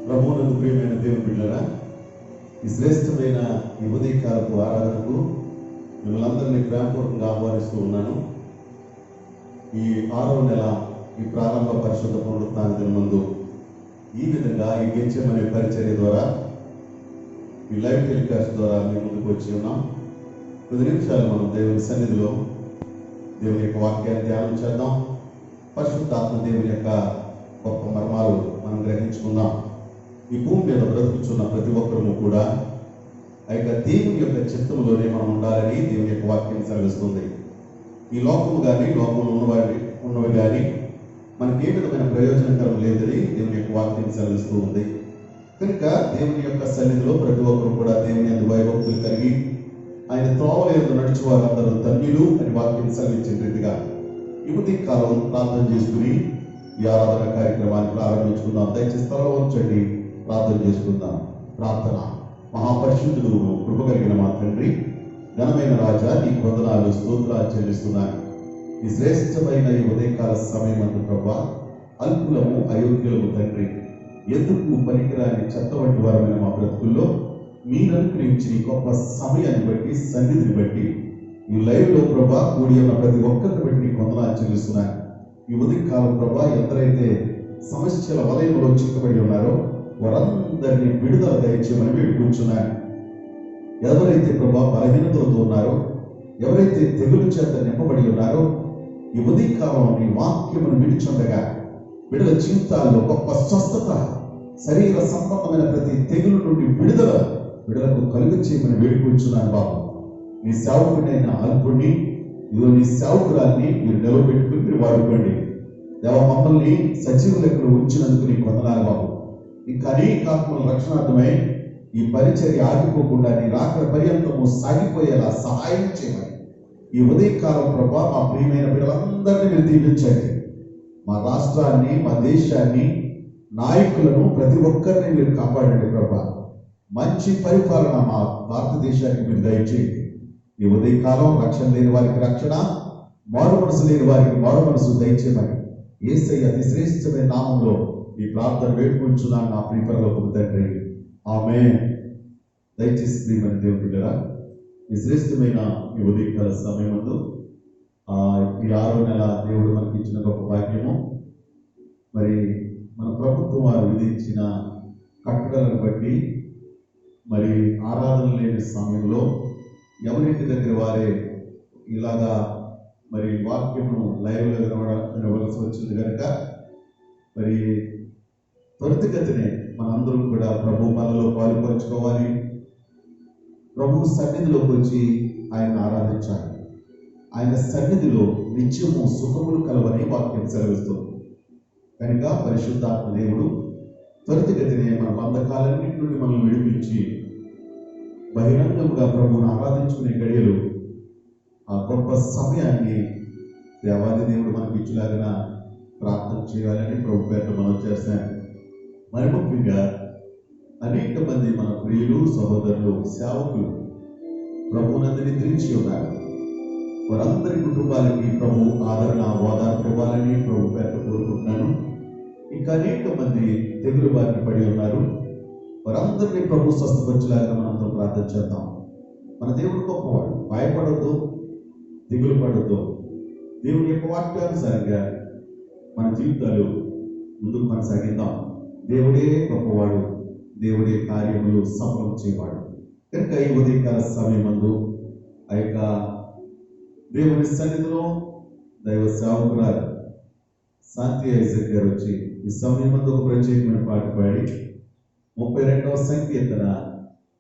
ప్రభువునందు ప్రియమైన దేవుని బిడ్డలారా, ఈ శ్రేష్టమైన ఈ ఉదయకాలపు ఆరాధనకు మిమ్మల్ని అందరినీ ప్రేమపూర్వకంగా ఆహ్వానిస్తూ ఉన్నాను. ఈ 6వ నెల ఈ ప్రారంభ పరిశుద్ధ పునరుత్థాన దినమందు ఈ విధంగా ఈ గెచ్చం అనే పరిచర్య ద్వారా ఈ లైవ్ టెలికాస్ట్ ద్వారా మీ ముందుకు వచ్చి ఉన్నాం. 10 నిమిషాలు మనం దేవుని సన్నిధిలో దేవుని యొక్క వాక్యాన్ని ధ్యానం చేద్దాం. పరిశుద్ధాత్మ దేవుని యొక్క గొప్ప మర్మాలు మనం గ్రహించుకుందాం. ఈ భూమి మీద బ్రతుకుచున్న ప్రతి ఒక్కరూ కూడా ఆ యొక్క దేవుని యొక్క చిత్తంలోనే మనం ఉండాలని దేవుని యొక్క వాక్యం సెలవిస్తుంది. ఈ లోకము కానీ లోకంలో ఉన్నవి కానీ మనకి ఏ విధమైన ప్రయోజనకరం లేదని దేవుని యొక్క వాక్యం సెలవిస్తూ ఉంది. కనుక దేవుని యొక్క సన్నిధిలో ప్రతి ఒక్కరు కూడా దేవుని యందు భయభక్తులు కలిగి ఆయన త్రోవల యందు నడిచే వారందరూ ధన్యులు అని వాక్యం సెలవించిన రీతిగా యువతి కాలం ప్రార్థన చేసుకుని ఈ ఆరాధన కార్యక్రమాన్ని ప్రారంభించుకుందాం. దయచేసి స్థలం ఉంచండి, ప్రార్థన చేసుకుందాం. ప్రార్థన. మహాపరిశుద్ధుడు, కృప కలిగిన మా తండ్రి, ఘనమైన రాజా, నీకు వందనాలు స్తోత్రాలు చెల్లిస్తున్నాను. ఈ శ్రేష్టమైన ఈ ఉదయకాల సమయం అందు ప్రభా, అల్పులము అయోగ్యులము తండ్రి, ఎందుకు పనికిరాని చెత్త వంటి వారమైన మా బ్రతుకుల్లో మీరు అనుగ్రహించి గొప్ప సమయాన్ని బట్టి సన్నిధిని బట్టి ఈ లైవ్లో ప్రభా కూడి ఉన్న ప్రతి ఒక్కరిని బట్టి నీకు వందనాలు చెల్లిస్తున్నాను. ఈ ఉదయకాలం ప్రభా ఎందరైతే సమస్యల వలయంలో చిక్కబడి ఉన్నారో వారందరినీ విడుదల దయచేయమని వేడుకుంటున్నాను. ఎవరైతే ప్రభా బలహీనతలతో ఉన్నారో, ఎవరైతే తెగులు చేత నింపబడి ఉన్నారో ఈ ఉదయకాలం నీ వాక్యమును విడిచుండగా బిడ్డల జీవితాల్లో గొప్ప స్వస్థత, శరీర సంబంధమైన ప్రతి తెగులు నుండి బిడ్డలకు కలుగ చేయమని వేడుకుంటున్నాను. బాబు, నీ సేవకుడైన అల్పుడిని, ఇదిగో నీ సేవకురాన్ని మీరు నిలబెట్టుకుని మీరు వాడుకోండి. దేవ, మమ్మల్ని సజీవ లెక్కలు ఉంచినందుకు నీకు వందనాలు బాబు. ఇంకా అనేక ఆత్మల రక్షణార్థమై ఈ పరిచర్య ఆగిపోకుండా నీ రాకడ పర్యంతము సాగిపోయేలా సహాయం చేయమని ఈ ఉదయకాలం ప్రభా మా ప్రియమైన బిడ్డలందరినీ మీరు దీవించండి. మా రాష్ట్రాన్ని, మా దేశాన్ని, నాయకులను ప్రతి ఒక్కరిని మీరు కాపాడండి ప్రభా. మంచి పరిపాలన మా భారతదేశానికి మీరు దయచేయండి. ఈ ఉదయకాలం రక్షణ లేని వారికి రక్షణ, మారు మనసు లేని వారికి మారు మనసు దయచేయమని యేసయ్య అతి శ్రేష్టమైన నామంలో ఈ ప్రార్థన వేడుకుంటున్నాను నా ప్రియ పరలోకపు తండ్రి. ఆమేన్. దయచేసి ప్రియమైన దేవుని బిడ్డలారా, ఈ శ్రేష్టమైన ఈ ఉదయకాల సమయమందు ఈ 6వ నెల దేవుడు మనకి ఇచ్చిన గొప్ప భాగ్యము, మరి మన ప్రభుత్వం వారు విధించిన కట్టడలను బట్టి మరి ఆరాధన లేని సమయంలో ఎవరింటి దగ్గర వారే ఇలాగా మరి వాక్యము లైవ్లో వినవలసి వచ్చింది కనుక మరి త్వరితగతినే మనందరం కూడా ప్రభు పనులలో పాలుపంచుకోవాలి. ప్రభు సన్నిధిలోకి వచ్చి ఆయన ఆరాధించాలి. ఆయన సన్నిధిలో నిత్యము సుఖములు కలవని వాక్యం సెలవిస్తుంది. కనుక పరిశుద్ధాత్మ దేవుడు త్వరితగతినే మన బంధకాలన్నింటి నుండి మనల్ని విడిపించి బహిరంగంగా ప్రభువును ఆరాధించుకునే గడియలు ఆ గొప్ప సమయాన్ని దేవాది దేవుడు మనకి ఇచ్చేలాగా ప్రార్థన చేయాలని ప్రభు పేరు మనం చేస్తాను. మరి ముఖ్యంగా అనేక మంది మన ప్రియులు, సహోదరులు, సేవకులు ప్రభువునందు నిద్రించి ఉన్నారు. వారందరి కుటుంబాలకి ప్రభు ఆదరణ, ఓదార్పు ఇవ్వాలని ప్రభు పేరు కోరుకుంటున్నాను. ఇంకా అనేక మంది తెగులు బారిన పడి ఉన్నారు. వారందరినీ ప్రభు స్వస్థపరచలాగా మనందరం ప్రార్థన చేద్దాం. మన దేవుడు గొప్పవాడు. భయపడొద్దు, దిగులు పడొద్దు. దేవుని యొక్క వాక్యానుసారంగా మన జీవితాలు ముందుకు కొనసాగిద్దాం. దేవుడే గొప్పవాడు, దేవుడే కార్యములు సఫలం చేయవాడు. కనుక ఈ ఉదయకాల సమయమందు ఆ యొక్క దేవుని సన్నిధిలో దైవ సేవకురాలు శాంతి ఐజక్ గారు వచ్చి ఈ సమయమందు ఒక ప్రత్యేకమైన పాట పాడి 32వ సంకీర్తన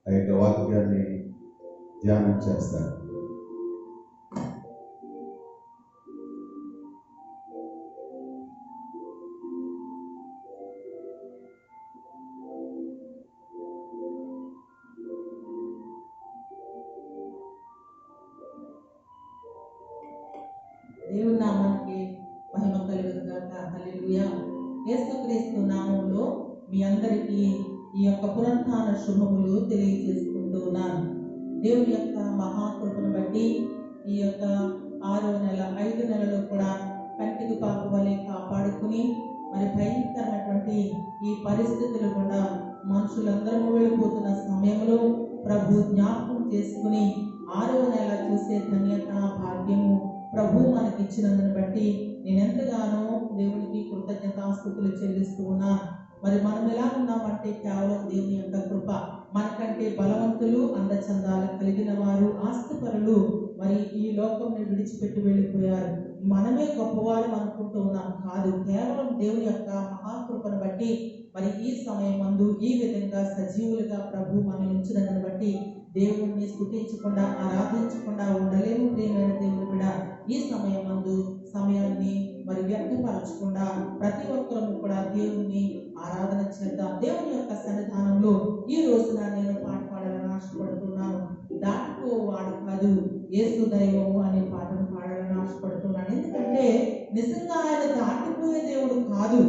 ఆ యొక్క వాక్యాన్ని ధ్యానం చేస్తారు. దేవుని నామానికి మహిమ కలుగుగాక. హల్లెలూయా. యేసుక్రీస్తు నామములో మీ అందరికీ ఈ యొక్క పునరుత్థాన శుభములు తెలియజేసుకుంటూ ఉన్నాను. దేవుని యొక్క మహాకృపను బట్టి ఈ యొక్క 6వ నెల 5 నెలలు కూడా కంటికి పాపు వలె కాపాడుకుని మరి భయంకరమైనటువంటి ఈ పరిస్థితులు కూడా మనుషులందరూ వెళ్ళిపోతున్న సమయంలో ప్రభు జ్ఞాపకం చేసుకుని 6వ నెల చూసే ధన్యత భాగ్యము ప్రభు మనకి ఇచ్చినందుని బట్టి నేను ఎంతగానో దేవునికి కృతజ్ఞతాస్తుతులు చెల్లిస్తూ ఉన్నాను. మరి మనం ఎలా ఉన్నామంటే కేవలం దేవుని యొక్క కృప. మనకంటే బలవంతులు, అందచందాలు కలిగిన వారు, ఆస్తిపరులు మరి ఈ లోకంని విడిచిపెట్టి వెళ్ళిపోయారు. మనమే గొప్పవారు అనుకుంటూ ఉన్నాం. కాదు, కేవలం దేవుని యొక్క మహాకృపను బట్టి మరి ఈ సమయం మందు ఈ విధంగా సజీవులుగా ప్రభు మనం ఉంచినందుని బట్టి దేవుణ్ణి స్తుతించకుండా ఆరాధించకుండా ఉండలేము. ప్రియమైన దేవుని బిడ్డ, ఈ సమయం మందు సమయాన్ని మరి వ్యక్తపరచకుండా ప్రతి ఒక్కరూ కూడా దేవుణ్ణి ఆరాధన చేద్దాం. దేవుని యొక్క సన్నిధానంలో ఈ రోజున నేను పాట పాడాలని ఆశపడుతున్నాను. దాటుకోవాడు కాదు యేసు దైవము అనే పాటను పాడాలని ఆశపడుతున్నాను. ఎందుకంటే నిజంగా ఆయన దాటిపోయే దేవుడు కాదు.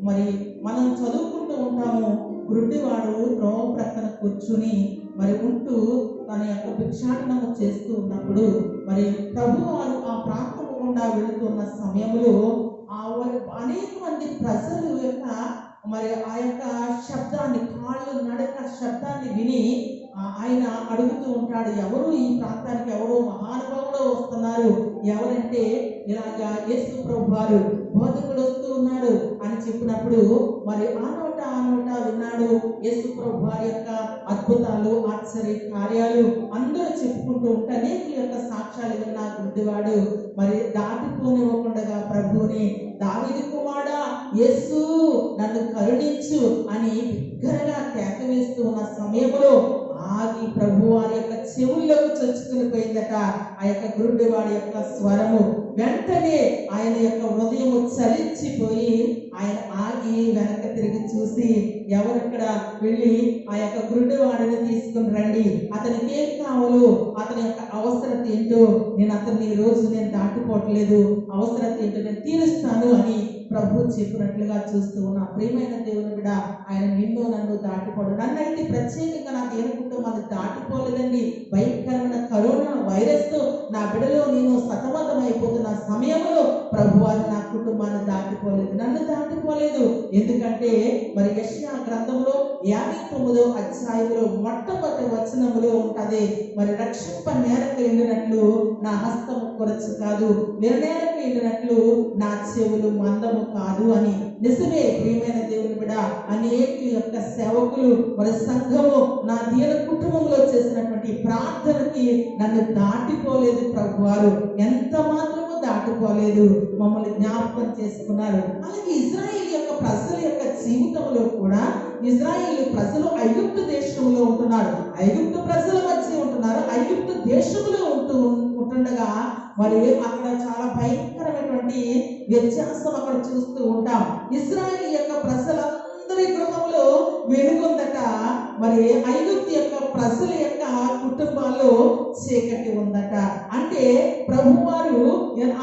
మరి మనం చదువుకుంటూ ఉంటాము, గుడ్డివాడు త్రోవ ప్రక్కన కూర్చుని మరి ఉంటూ తన యొక్క భిక్షాటనము చేస్తూ ఉన్నప్పుడు మరి ప్రభు వారు ఆ ప్రాంతం గుండా వెళుతున్న సమయంలో అనేక మంది ప్రజలు యొక్క మరి ఆ యొక్క శబ్దాన్ని, కాళ్ళు నడక శబ్దాన్ని విని ఆయన అడుగుతూ ఉంటాడు, ఎవరు ఈ ప్రాంతానికి, ఎవరో మహానుభావుడు వస్తున్నారు, ఎవరంటే ఇలాగా యేసు ప్రభు వారు బోధకుడు వస్తూ ఉన్నాడు అని చెప్పినప్పుడు మరి ఆ నోట విన్నాడు యేసు ప్రభు వారి యొక్క అద్భుతాలు, ఆశ్చర్య కార్యాలు అందరూ చెప్పుకుంటూ ఉంటే అనేక యొక్క సాక్ష్యాలు విన్నా గుడ్డివాడు మరి దాటిపోనివ్వకుండా ప్రభువుని, దావీదు కుమారుడా యేసు నన్ను కరుణించు అని బిగ్గరగా కేక వేస్తూ ఉన్న సమయంలో ఆగి ప్రభు వారి యొక్క చెవుల్లోకి చొచ్చుకుని పోయిందట ఆ యొక్క గురుడివాడి యొక్క స్వరము. వెంటనే ఆయన యొక్క హృదయము చలించిపోయి ఆయన ఆగి వెనక తిరిగి చూసి, ఎవరిక్కడ వెళ్ళి ఆ యొక్క గురుడివాడిని తీసుకుని రండి, అతనికి ఏం కావాలో, అతని యొక్క అవసరత ఏంటో, నేను అతన్ని ఈ రోజు నేను దాటిపోవట్లేదు, అవసరత ఏంటో నేను తీరుస్తాను అని ప్రభు చెప్పినట్లుగా చూస్తూ ఉన్నా. ప్రియమైన దేవుని బిడ్డ, ఆయన నిన్ను నన్ను దాటిపోడు. నన్నైతే ప్రత్యేకంగా నాకు ఏ కుటుంబాన్ని దాటిపోలేదండి. భయంకరమైన కరోనా వైరస్ తో నా బిడ్డలో నేను సతమతం అయిపోతున్న సమయంలో ప్రభు వారు నా కుటుంబాన్ని దాటిపోలేదు, నన్ను దాటిపోలేదు. ఎందుకంటే మరి యెషయా గ్రంథంలో 59వ అధ్యాయంలో మొట్టమొదటి వచనములో ఉంటది, మరి రక్షింప నేలకు ఎండినట్లు నా హస్తము కొరచు కాదు, విననేలకు ఎండినట్లు నా చెవులు మందము కాదు అని. నిజమే ప్రియమైన దేవుని బిడ్డ, అనేక యొక్క సేవకులు మరి సంఘము నా దీన కుటుంబంలో చేసినటువంటి ప్రార్థనకి నన్ను దాటిపోలేదు ప్రభు వారు, ఎంత మాత్రము దాటిపోలేదు, మమ్మల్ని జ్ఞాపకం చేసుకున్నారు. అలాగే ఇజ్రాయేల్ యొక్క ప్రజల యొక్క జీవితంలో కూడా, ఇజ్రాయేల్ ప్రజలు ఐగుప్తు దేశంలో ఉంటున్నారు, ఐగుప్తు ప్రజల మధ్య ఉంటున్నారు, ఐగుప్తు దేశంలో ఉంటుండగా మరి అక్కడ చాలా భయంకరమైనటువంటి వ్యత్యాసం అక్కడ చూస్తూ ఉంటాం. ఇజ్రాయేల్ యొక్క ప్రజలందరి గృహంలో వెలుగుందట, మరి ఐగుప్తు యొక్క ప్రజల యొక్క కుటుంబాల్లో చీకటి ఉందట. అంటే ప్రభువారు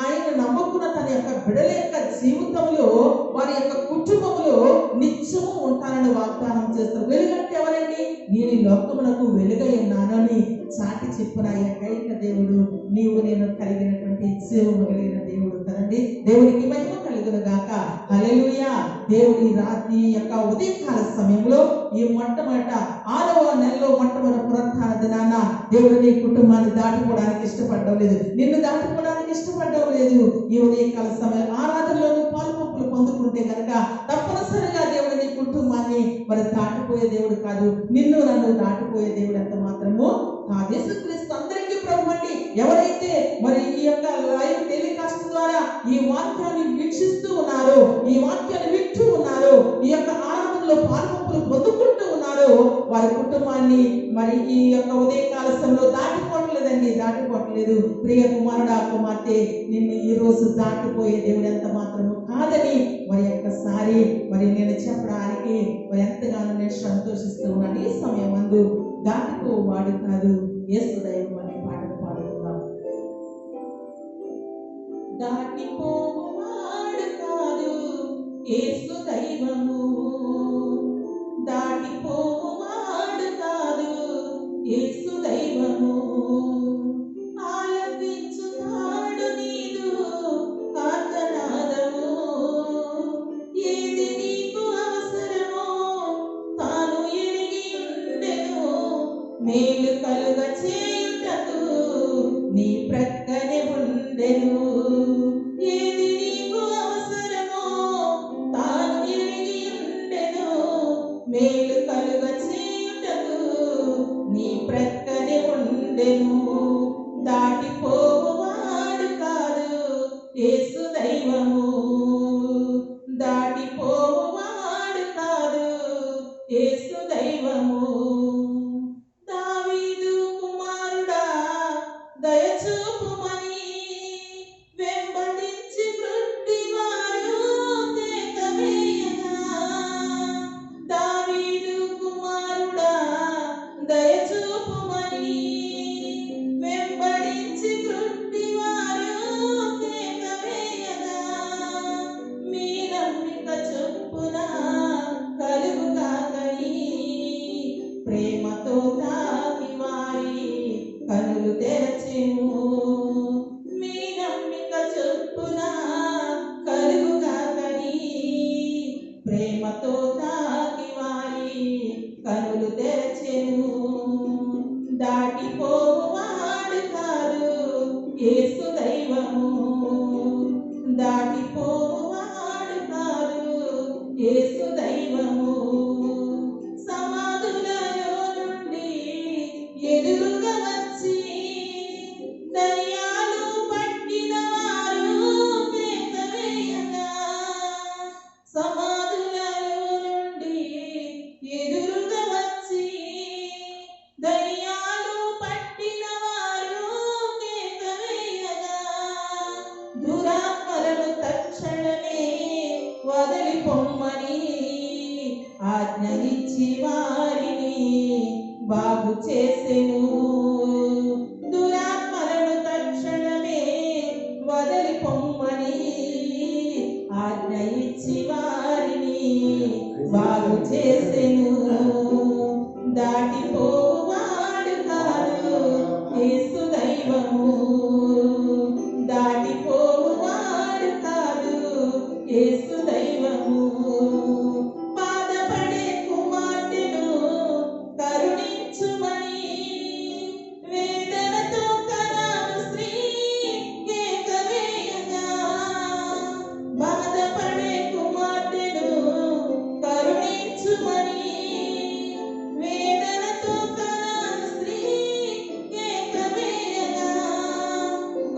ఆయన నమ్ముకున్న తన యొక్క బిడ్డల యొక్క జీవితంలో, వారి యొక్క కుటుంబంలో నిత్యము ఉంటానని వాగ్దానం చేస్తారు. వెలుగంటే ఎవరండి? నేను ఈ లోకమునకు వెలుగై ఉన్నానని చాటి చెప్పిన ఏకైక దేవుడు నీవు నేను కలిగినటువంటి జీవము కలిగిన దేవుడు కదండి. దేవునికి మహిమ కలుగును గాక. హల్లెలూయా. దేవుడి రాత్రి యొక్క ఉదయకాల సమయంలో ఈ మొట్టమొదట 6వ నెలలో మొట్టమొదటి పునరుత్థాన దినాన దేవుడు నీ కుటుంబాన్ని దాటిపోవడానికి ఇష్టపడడం లేదు, నిన్ను దాటిపోవడానికి ఇష్టపడడం లేదు. ఈ ఉదయకాల సమయం ఆరాధనలో పాల్పొప్పులు పొందుకుంటే కనుక తప్పనిసరిగా దేవుడు నీ కుటుంబాన్ని మరి దాటిపోయే దేవుడు కాదు, నిన్ను నన్ను దాటిపోయే దేవుడు ఎంత మాత్రము కాదు. యేసుక్రీస్తు అందరికీ ప్రభు అండి. ఎవరైతే మరి ఈ యొక్క లైవ్ టెలికాస్ట్ ద్వారా ఈ వాక్యాన్ని వీక్షిస్తూ ఉన్నారు, ఈ వాక్యాన్ని వింటూ ఉన్నారు, ఈ యొక్క ఆరాధనలో పాల్పొప్పులు పొందుకుంటూ ఉన్నారు, వారి కుటుంబాన్ని మరి ఈ యొక్క ఉదయకాల సమయంలో దాటిపోవట్లేదండి, దాటిపోవట్లేదు. ప్రియ కుమారుడా కుమార్తె, నిన్ను ఈ రోజు దాటిపోయే దేవుడు ఎంత మాత్రము కాదని మరి ఒక్కసారి మరి నేను చెప్పడానికి మరి ఎంతగానో నేను సంతోషిస్తూ ఉన్నాను. ఈ సమయం మందు దాటిపోవాడు కాదు యేసు దైవం అనే పాటను పాడుకుందాం. దాటిపోవాడు కాదు యేసు దైవము, దాటిపోవాడు కాదు యేసు దైవము, ఆలపించుతాడు నీదు ఆర్తనాదము, ఏది మేలు కలుగ చేయుటకు నీ ప్రక్కనే ఉండెను. దాటిపోవాడు కాదు యేసు దైవము, దాటిపోవాడు కాదు యేసు దైవము. దావీదు కుమారుడా దయచూపుమని వెంబడించి క్రుట్టివారు కేక వేయగా, దావీదు కుమారుడా దయచూపుమని వెంబడించి క్రుట్టివారు కేక వేయగా, మీ నమ్మిక చొప్పున కలుగుగాకని ప్రేమతో తాకి వారి కనులు తెరచెను. మీ నమ్మిక చొప్పున కలుగుగాకని ప్రేమతో తాకి వారి కనులు తెరచెను. దాటిపోవాడు కాదు యేసు దైవము, దాటిపోవాడు కాదు యేసు దైవము. సమాధులలో నుండి ఎదురుగా వచ్చి దయ్యాలు పట్టిన వారు కేక వేయగా, సమాధులలో నుండి ఎదురుగా వచ్చి దయ్యాలు పట్టిన వారు కేక వేయగా, దురాత్మలను తక్షణమే వదిలి పొమ్మని ఆజ్ఞ ఇచ్చి వారిని బాగు చేసెను. దురాత్మలను తక్షణమే వదిలి పొమ్మని ఆజ్ఞ ఇచ్చి వారిని బాగు చేసెను. దాటిపోవాడు కాదు యేసు దైవము, దాటిపోవాడు కాదు యేసు దైవము. బాధపడే కుమార్తెను కరుణించుమని వేదనతో కనాను స్త్రీ కేక వేయగా, బాధపడే కుమార్తెను కరుణించుమని వేదనతో కనాను స్త్రీ కేక వేయగా,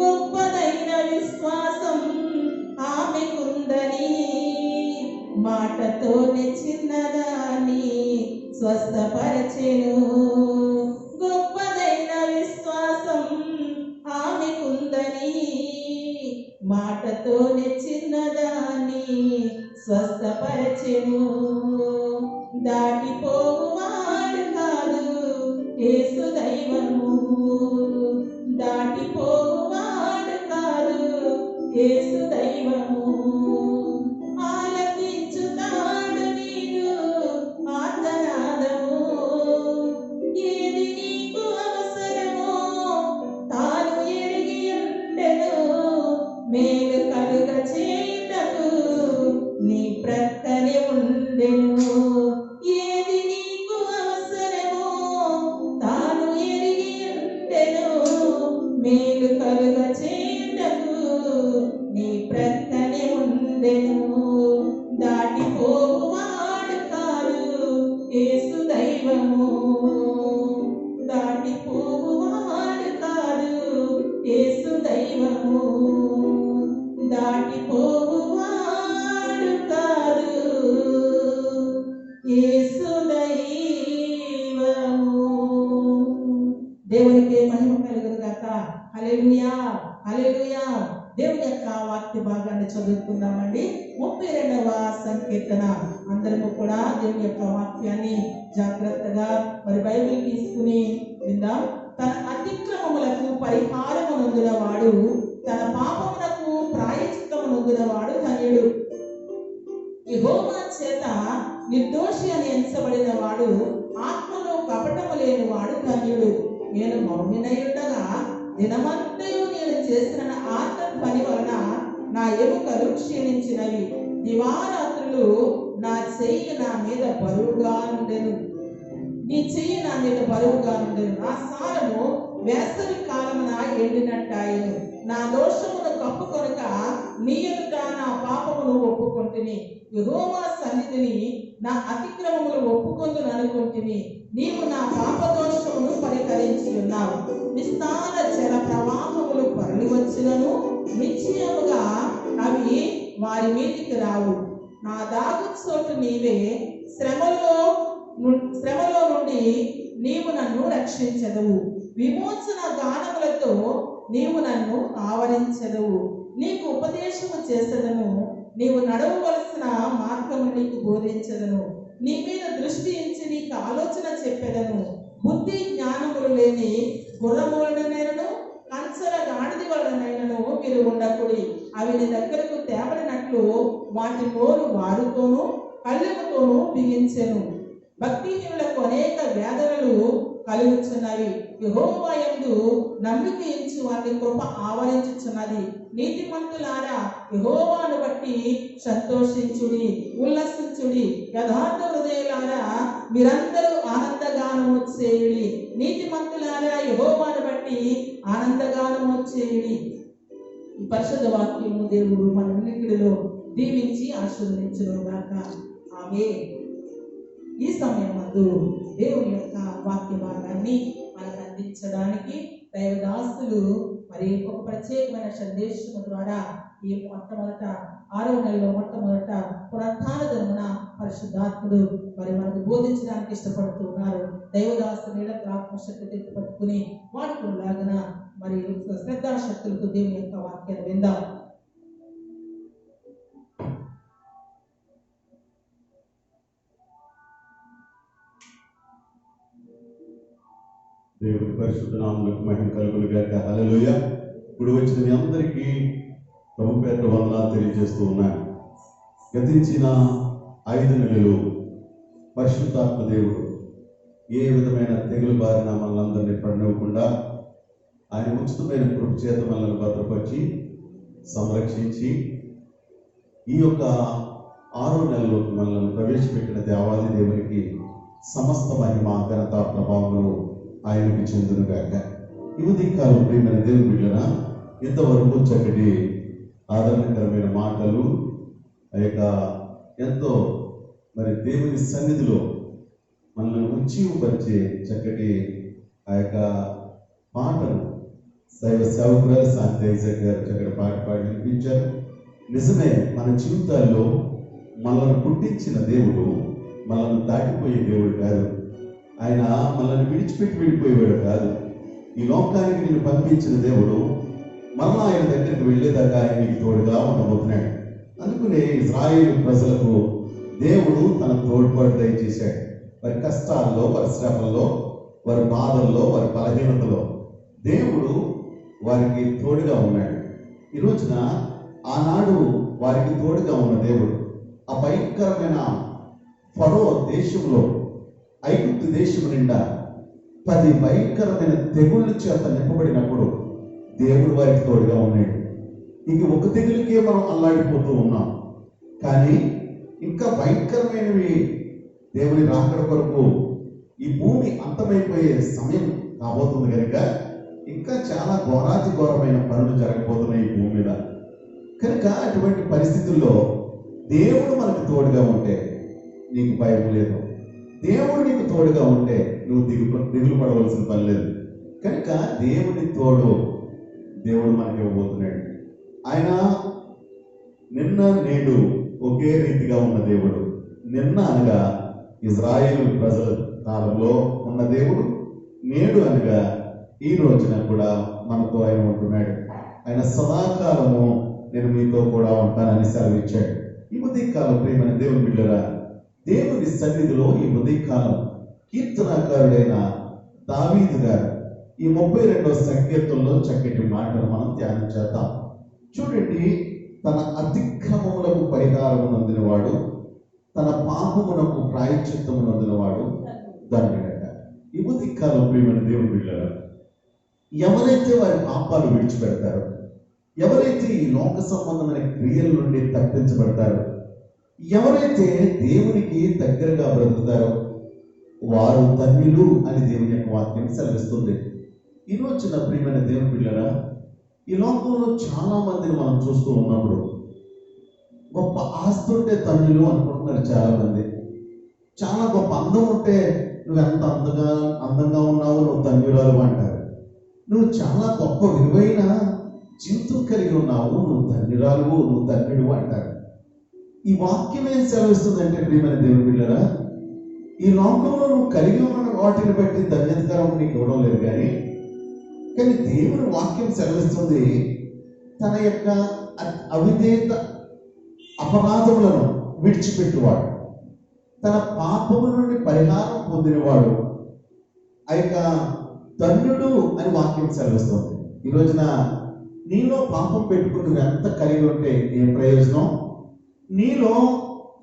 గొప్పదైన విశ్వాసం ఆమెకుందని మాటతోనే చిన్నదాన్ని స్వస్థపరచెను. గొప్పదైన విశ్వాసం ఆమెకుందని మాటతోనే చిన్నదాన్ని స్వస్థపరచెను. దాటిపోవాడు కాదు యేసు దైవము, దాటిపోవాడు కాదు యేసు దైవము. ఆలకించుతాడు నీదు ఆర్తనాదము, ఏది నీకు అవసరమో తాను ఎరిగి ఉండెను. మేలు కలుగ చేయుటకు నీ ప్రక్కనే ఉండెను. ఏది నీకు అవసరమో తాను ఎరిగి ఉండెను. మేలు కలుగ చేయుటకు నీ ప్రక్కనే ఉండెను. దాటిపోవాడు కాదు యేసు దైవము, దాటిపోవాడు కాదు యేసు దైవము, దాటిపోవాడు కాదు యేసు దైవము. దేవునికి మహిమ కలుగును గాక. హల్లెలూయా, హల్లెలూయా. దేవుని యొక్క వాక్య భాగాన్ని చదువుకుందామండి. 32వ సంకీర్తన. అందరము కూడా దేవుని యొక్క వాక్యాన్ని జాగ్రత్తగా మరి బైబిల్ తీసుకుని విందాం. తన అతిక్రమములకు పరిహారమునందున వాడు, తన పాపమునకు ప్రాయశ్చిత్తమునందున వాడు ధన్యుడు. యెహోవా చేత నిర్దోషి అని ఎంచబడిన వాడు, ఆత్మలో కపటము లేని వాడు ధన్యుడు. నేను మౌనినయుండగా దినమంతయు నేను చేసిన ఆత్మ పని వలన నా ఎముకలు క్షీణించినవి. దివారాత్రులు నా చెయ్యి నా మీద బరువుగా ఉండెను. నీ చెయ్యి నా మీద బరువుగా ఉండెను. నా సారము వేసవి కాలమున ఎండినట్టాయను. నా దోషమును కప్పుకొనక నీ ఎదుట నా పాపమును ఒప్పుకుంటున్నాను. అనుకుంటుని, యెహోవా సన్నిధిని నా అతిక్రమములు ఒప్పుకొందును అనుకుంటుని. నీవు నా పాపదోషమును పరిహరించి ఉన్నావు. విస్తార జల ప్రవాహములు పొరలి వచ్చినను నిశ్చయముగా అవి వారి మీదికి రావు. నా దాగు చోటు నీవే. శ్రమలో నుండి నీవు నన్ను రక్షించదవు. విమోచన గానములతో నీవు నన్ను ఆవరించదవు. నీకు ఉపదేశము చేసెదను. నీవు నడవవలసిన మార్గము నీకు బోధించదను. నీ మీద దృష్టి ఉంచి నీకు ఆలోచన చెప్పెదను. బుద్ధి జ్ఞానములు లేని గుర్రములనైనను కంచర గాడిద వలనైనను మీరు ఉండకుడి. అవి నీ దగ్గరకు తేబడినట్లు వాటి నోరు వాడుతోనూ కళ్ళెముతోనూ బిగించెను. భక్తిహీనులకు అనేక వేదనలు కలుగుచున్నవి. యెహోవా యందు నమ్మిక ఉంచు వారి కృప ఆవరించుచున్నది. నీతిమంతులారా, యెహోవాను బట్టి సంతోషించుడి, ఉల్లసించుడి. యథార్థ హృదయులారా, మీరందరూ ఆనందగానము చేయుడి. నీతిమంతులారా, యెహోవాను బట్టి ఆనందగానము చేయుడి. ఈ పరిశుద్ధ వాక్యము దేవుడు మనన్నిటిలో దీవించి ఆశీర్వదించును గాక. ఆమేన్. ఈ సమయం మందు దేవుని యొక్క వాక్య భాగాన్ని మనకు అందించడానికి దైవదాసులు మరి ఒక ప్రత్యేకమైన సందేశం ద్వారా ఈ మొట్టమొదట 6వ నెలలో మొట్టమొదట పునరుత్థాన దినమున పరిశుద్ధాత్ముడు మరి మనకు బోధించడానికి ఇష్టపడుతున్నారు. దైవదాసు నీళ్ళకు ఆత్మశక్తి పట్టుకుని వాడుకులాగన మరి శ్రద్ధాశక్తులతో దేవుని యొక్క వాక్యాన్ని విందాం. దేవుని పరిశుద్ధ నామమునకు మహిమ కలుగును గాక. హల్లెలూయా. ఇప్పుడు వచ్చిన మీ అందరికీ ప్రభు పేరిట వందనాలు తెలియజేస్తూ ఉన్నాను. గతించిన 5 నెలలు పరిశుద్ధాత్మ దేవుడు ఏ విధమైన తెగులు బారిన మనల్ని అందరినీ పడినవ్వకుండా ఆయన ఉచితమైన కృప చేత మనల్ని భద్రపరిచి సంరక్షించి ఈ యొక్క 6వ నెలలోకి మనల్ని ప్రవేశపెట్టిన దేవాది దేవునికి సమస్త మహిమ ఘనత ప్రభావములు ఆయనకు చెందునుగాక. ఈ ఉదయకాలం ప్రియమైన దేవుని బిడ్డన ఇంతవరకు చక్కటి ఆదరణకరమైన మాటలు ఆ యొక్క ఎంతో మరి దేవుని సన్నిధిలో మనల్ని ఉజ్జీవపరిచే చక్కటి ఆ యొక్క పాటను దైవ సేవకురాలు శాంతి ఐజక్ గారు చక్కటి పాట పాడి వినిపించారు. నిజమే, మన జీవితాల్లో మనల్ని పుట్టించిన దేవుడు మనల్ని దాటిపోయే దేవుడు కాదు. ఆయన మనల్ని విడిచిపెట్టి వెళ్ళిపోయేవాడు కాదు. ఈ లోకానికి నిన్ను పంపించిన దేవుడు మరలా ఆయన దగ్గరికి వెళ్ళేదాకా ఆయన నీకు తోడుగా ఉండబోతున్నాడు. అందుకనే ఇశ్రాయేలు ప్రజలకు దేవుడు తన తోడ్పాటు దయచేశాడు. వారి కష్టాల్లో, వారి శ్రమల్లో, వారి బాధల్లో, వారి బలహీనతలో దేవుడు వారికి తోడుగా ఉన్నాడు. ఈ రోజున ఆనాడు వారికి తోడుగా ఉన్న దేవుడు ఆ భయంకరమైన ఫరో దేశంలో, ఐగుప్తు దేశం నిండా 10 భయంకరమైన తెగుళ్ళ చేత నింపబడినప్పుడు దేవుడు వారికి తోడుగా ఉన్నాడు. ఇక ఒక తెగులకే మనం అల్లాడిపోతూ ఉన్నాం. కానీ ఇంకా భయంకరమైనవి దేవుని రాకడ కొరకు ఈ భూమి అంతమైపోయే సమయం కాబోతుంది కనుక ఇంకా చాలా ఘోరాతి ఘోరమైన పనులు జరగబోతున్నాయి ఈ భూమి మీద. కనుక అటువంటి పరిస్థితుల్లో దేవుడు మనకు తోడుగా ఉంటే నీకు భయం లేదు. దేవుడు నీకు తోడుగా ఉంటే నువ్వు దిగులు పడవలసిన పని లేదు. కనుక దేవుని తోడు దేవుడు మనకి ఇవ్వబోతున్నాడు. ఆయన నిన్న నేడు ఒకే రీతిగా ఉన్న దేవుడు. నిన్న అనగా ఇజ్రాయేలు ప్రజల కాలంలో ఉన్న దేవుడు, నేడు అనగా ఈ రోజున కూడా మనతో ఆయన ఉంటున్నాడు. ఆయన సదాకాలము నేను మీతో కూడా ఉంటానని సెలవిచ్చాడు. ఈ ఉదయకాలం ప్రియమైన దేవుని బిడ్డలారా, దేవుని సన్నిధిలో ఈ ఉదయకాలం కీర్తనాకారుడైన దావీదు గారు ఈ 32వ సంకీర్తనలో చక్కటి మాటలు మనం ధ్యానం చేద్దాం. చూడండి, తన అతిక్రమములకు పరిహారము నందినవాడు, తన పాపమునకు ప్రాయశ్చిత్తము నందినవాడు ధన్యుడట. ఈ ఉదయకాలం ప్రియమైన దేవుని బిడ్డలారా, ఎవరైతే వారి పాపాలు విడిచిపెడతారో, ఎవరైతే ఈ లోక సంబంధమైన క్రియల నుండి తప్పించబడతారో, ఎవరైతే దేవునికి దగ్గరగా బ్రతుకుతారో వారు ధన్యులు అని దేవుని యొక్క వాక్యం సెలవిస్తుంది. ఈ రోజున ప్రియమైన దేవుని బిడ్డలారా, ఈ లోకంలో చాలా మందిని మనం చూస్తూ ఉన్నప్పుడు గొప్ప ఆస్తి ఉంటే ధన్యులు అనుకుంటున్నారు చాలా మంది. చాలా గొప్ప అందం ఉంటే నువ్వు ఎంత అందంగా ఉన్నావు, నువ్వు ధన్యురాలు అంటారు. నువ్వు చాలా గొప్ప విలువైన జీవితం కలిగి ఉన్నావు, నువ్వు ధన్యురాలు, నువ్వు ధన్యుడు అంటారు. ఈ వాక్యం ఏం సెలవిస్తుందంటే ప్రియమైన దేవుని బిడ్డలారా, ఈ లోకంలో నువ్వు కలిగి ఉన్న వాటిని బట్టి ధన్యతకరం నీకు ఇవ్వడం లేదు కానీ దేవుని వాక్యం సెలవిస్తుంది, తన యొక్క అవిధేయత అపరాధములను విడిచిపెట్టువాడు, తన పాపము నుండి పరిహారం పొందినవాడు ఆ యొక్క ధన్యుడు అని వాక్యం సెలవిస్తుంది. ఈ రోజున నీలో పాపం పెట్టుకుని నువ్వు ఎంత కలిగి ఉంటే ఏం ప్రయోజనం? నీలో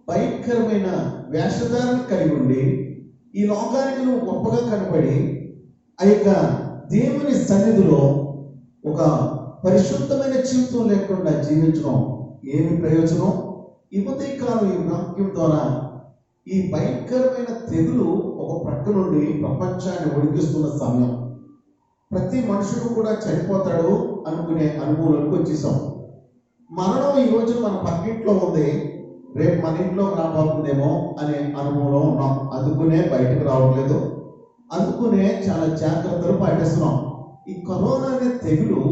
భయంకరమైన వేషధారణ కలిగి ఉండి ఈ లోకానికి నువ్వు గొప్పగా కనబడి ఆ యొక్క దేవుని సన్నిధిలో ఒక పరిశుద్ధమైన జీవితం లేకుండా జీవించడం ఏమి ప్రయోజనం? ఈ ఉదయకాలం ఈ వాక్యం ద్వారా ఈ భయంకరమైన తెగులు ఒక ప్రక్క నుండి ప్రపంచాన్ని ఒడిగిస్తున్న సమయం. ప్రతి మనుషుడు కూడా చనిపోతాడు అనుకునే అనుభవంలోకి వచ్చేసాం. మరణం ఈ రోజు మన పక్కింట్లో ఉంది, రేపు మన ఇంట్లో రాబోతుందేమో అనే అనుభవంలో ఉన్నాం. అందుకునే బయటకు రావట్లేదు, అందుకునే చాలా జాగ్రత్తలు పాటిస్తున్నాం. ఈ కరోనా అనే తెగులు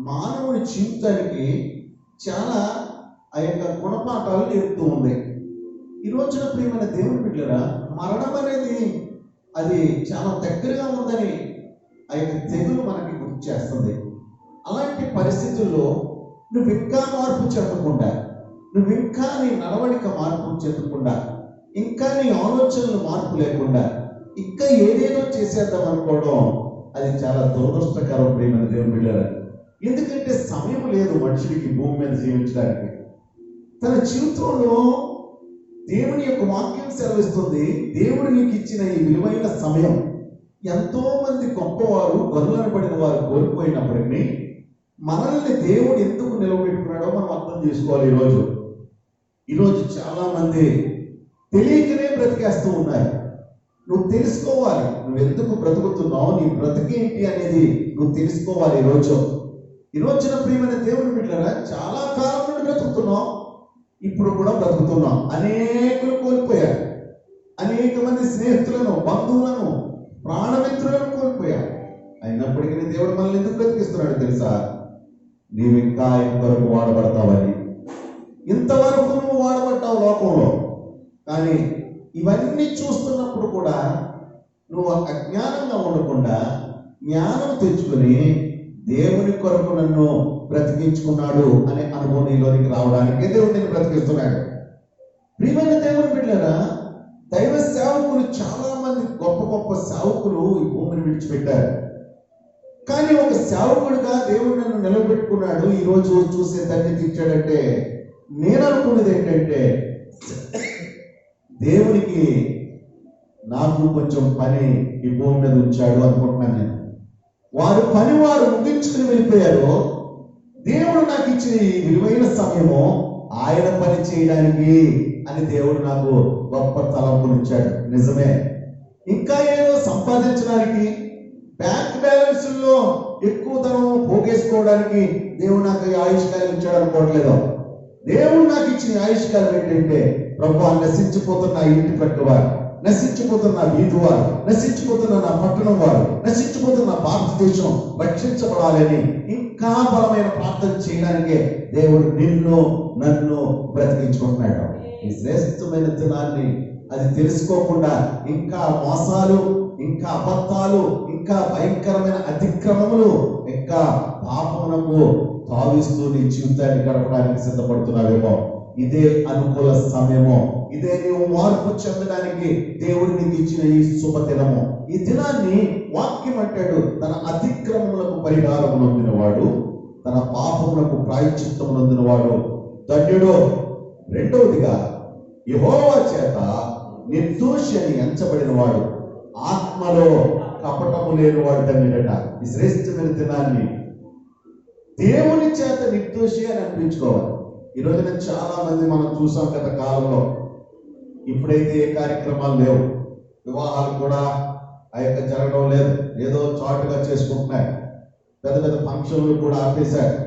మానవుని జీవితానికి చాలా ఆ యొక్క గుణపాఠాలు నేర్పుతూ ఉంది. ఈ రోజున ప్రియమైన దేవుని బిడ్డలారా, మరణం అనేది అది చాలా దగ్గరగా ఉందని ఆ యొక్క తెగులు మనకి గుర్తు చేస్తుంది. అలాంటి పరిస్థితుల్లో నువ్వు ఇంకా మార్పు చెందకుండా, నువ్వు ఇంకా నీ నడవడిక మార్పు చెందకుండా, ఇంకా నీ ఆలోచనలు మార్పు లేకుండా ఇంకా ఏదేదో చేసేద్దాం అనుకోవడం అది చాలా దురదృష్టకరం ప్రియమైన దేవుని బిడ్డలారా. ఎందుకంటే సమయం లేదు మనుషుడికి భూమి మీద జీవించడానికి. తన జీవితంలో దేవుని యొక్క వాక్యం సెలవిస్తుంది, దేవుడు నీకు ఇచ్చిన ఈ విలువైన సమయం ఎంతో మంది గొప్పవారు గనులనబడిన వారు కోల్పోయినప్పటికీ మనల్ని దేవుడు ఎందుకు నిలబెట్టుకున్నాడో మనం అర్థం చేసుకోవాలి. ఈరోజు చాలా మంది తెలియకనే బ్రతికేస్తూ ఉన్నారు. నువ్వు తెలుసుకోవాలి, నువ్వు ఎందుకు బ్రతుకుతున్నావు, నీ బ్రతికేంటి అనేది నువ్వు తెలుసుకోవాలి. ఈ రోజున ప్రియమైన దేవుని బిడ్డలారా, చాలా కాలం నుండి బ్రతుకుతున్నాం, ఇప్పుడు కూడా బ్రతుకుతున్నాం. అనేకులు కోల్పోయారు, అనేక మంది స్నేహితులను, బంధువులను, ప్రాణమిత్రులను కోల్పోయారు. అయినప్పటికీ దేవుడు మనల్ని ఎందుకు బ్రతికిస్తున్నాడు తెలుసా? నీవు ఇంకా ఇంతవరకు వాడబడతావని. ఇంతవరకు నువ్వు వాడబడ్డావు లోకంలో, కానీ ఇవన్నీ చూస్తున్నప్పుడు కూడా నువ్వు అజ్ఞానంగా ఉండకుండా జ్ఞానం తెచ్చుకొని దేవుని కొరకు నన్ను బ్రతికించుకున్నాడు అనే అనుభవం నీలోనికి రావడానికి దేవుడు నేను బ్రతికిస్తున్నాడు. ప్రియమైన దేవుని బిడ్డలారా, దైవ సేవకులు చాలా మంది గొప్ప గొప్ప సేవకులు ఈ భూమిని విడిచిపెట్టారు. కానీ ఒక సేవకుడిగా దేవుడు నన్ను నిలబెట్టుకున్నాడు, ఈరోజు చూసే ధన్యత ఇచ్చాడంటే నేను అనుకున్నది ఏంటంటే, దేవునికి నాకు కొంచెం పని ఈ భూమి మీద ఉంచాడు అనుకుంటున్నాను నేను. వారు పని వారు ముగించుకుని వెళ్ళిపోయారు. దేవుడు నాకు ఇచ్చిన ఈ విలువైన సమయము ఆయన పని చేయడానికి అని దేవుడు నాకు గొప్ప తలంపునిచ్చాడు. నిజమే, ఇంకా ఏదో సంపాదించడానికి, బ్యాంక్ బ్యాలెన్స్లో ఎక్కువ ధనం పోగేసుకోవడానికి దేవుడు నాకు ఈ ఆయుష్కాలం ఇచ్చాడు అనుకోవట్లేదు. దేవుడు నాకు ఇచ్చిన ఆయుష్కాలం ఏంటంటే, ప్రభువా నశించిపోతున్న ఇంటి పట్టువారు, నశించిపోతున్న వీధి వారు, నశించిపోతున్న నా పట్టణం వారు, నశించిపోతున్న భారతదేశం రక్షించబడాలని ఇంకా బలమైన ప్రార్థన చేయడానికే దేవుడు నిన్ను నన్ను బ్రతికించుకుంటున్నాడు. ఈ శ్రేష్టమైన దినాన్ని అది తెలుసుకోకుండా ఇంకా మోసాలు, ఇంకా అబద్ధాలు, ఇంకా భయంకరమైన అతిక్రమములు, ఇంకా పాపమునకు తావిస్తూ నీ జీవితాన్ని గడపడానికి సిద్ధపడుతున్నావేమో. ఇదే అనుకూల సమయము, ఇదే నీవు మార్పు చెందడానికి దేవుడు నీకు ఇచ్చిన ఈ శుభదినము. ఈ దినాన్ని వాక్యం అంటాడు, తన అతిక్రమములకు పరిహారం నొందినవాడు, తన పాపములకు ప్రాయశ్చిత్తము నొందినవాడు ధన్యుడు. రెండవదిగా, యెహోవా చేత నిర్దోషి అని ఎంచబడిన వాడు, ఆత్మలో కపటము లేని వాడు ధన్యుడట. ఈ శ్రేష్టమైన దినాన్ని దేవుని చేత నిర్దోషి అని అనిపించుకోవాలి. ఈ రోజున చాలా మంది మనం చూసాం గత కాలంలో, ఇప్పుడైతే ఏ కార్యక్రమాలు లేవు, వివాహాలు కూడా ఆ యొక్క జరగడం లేదు, ఏదో చాటుగా చేసుకుంటున్నారు. పెద్ద పెద్ద ఫంక్షన్లు కూడా ఆపేశారు.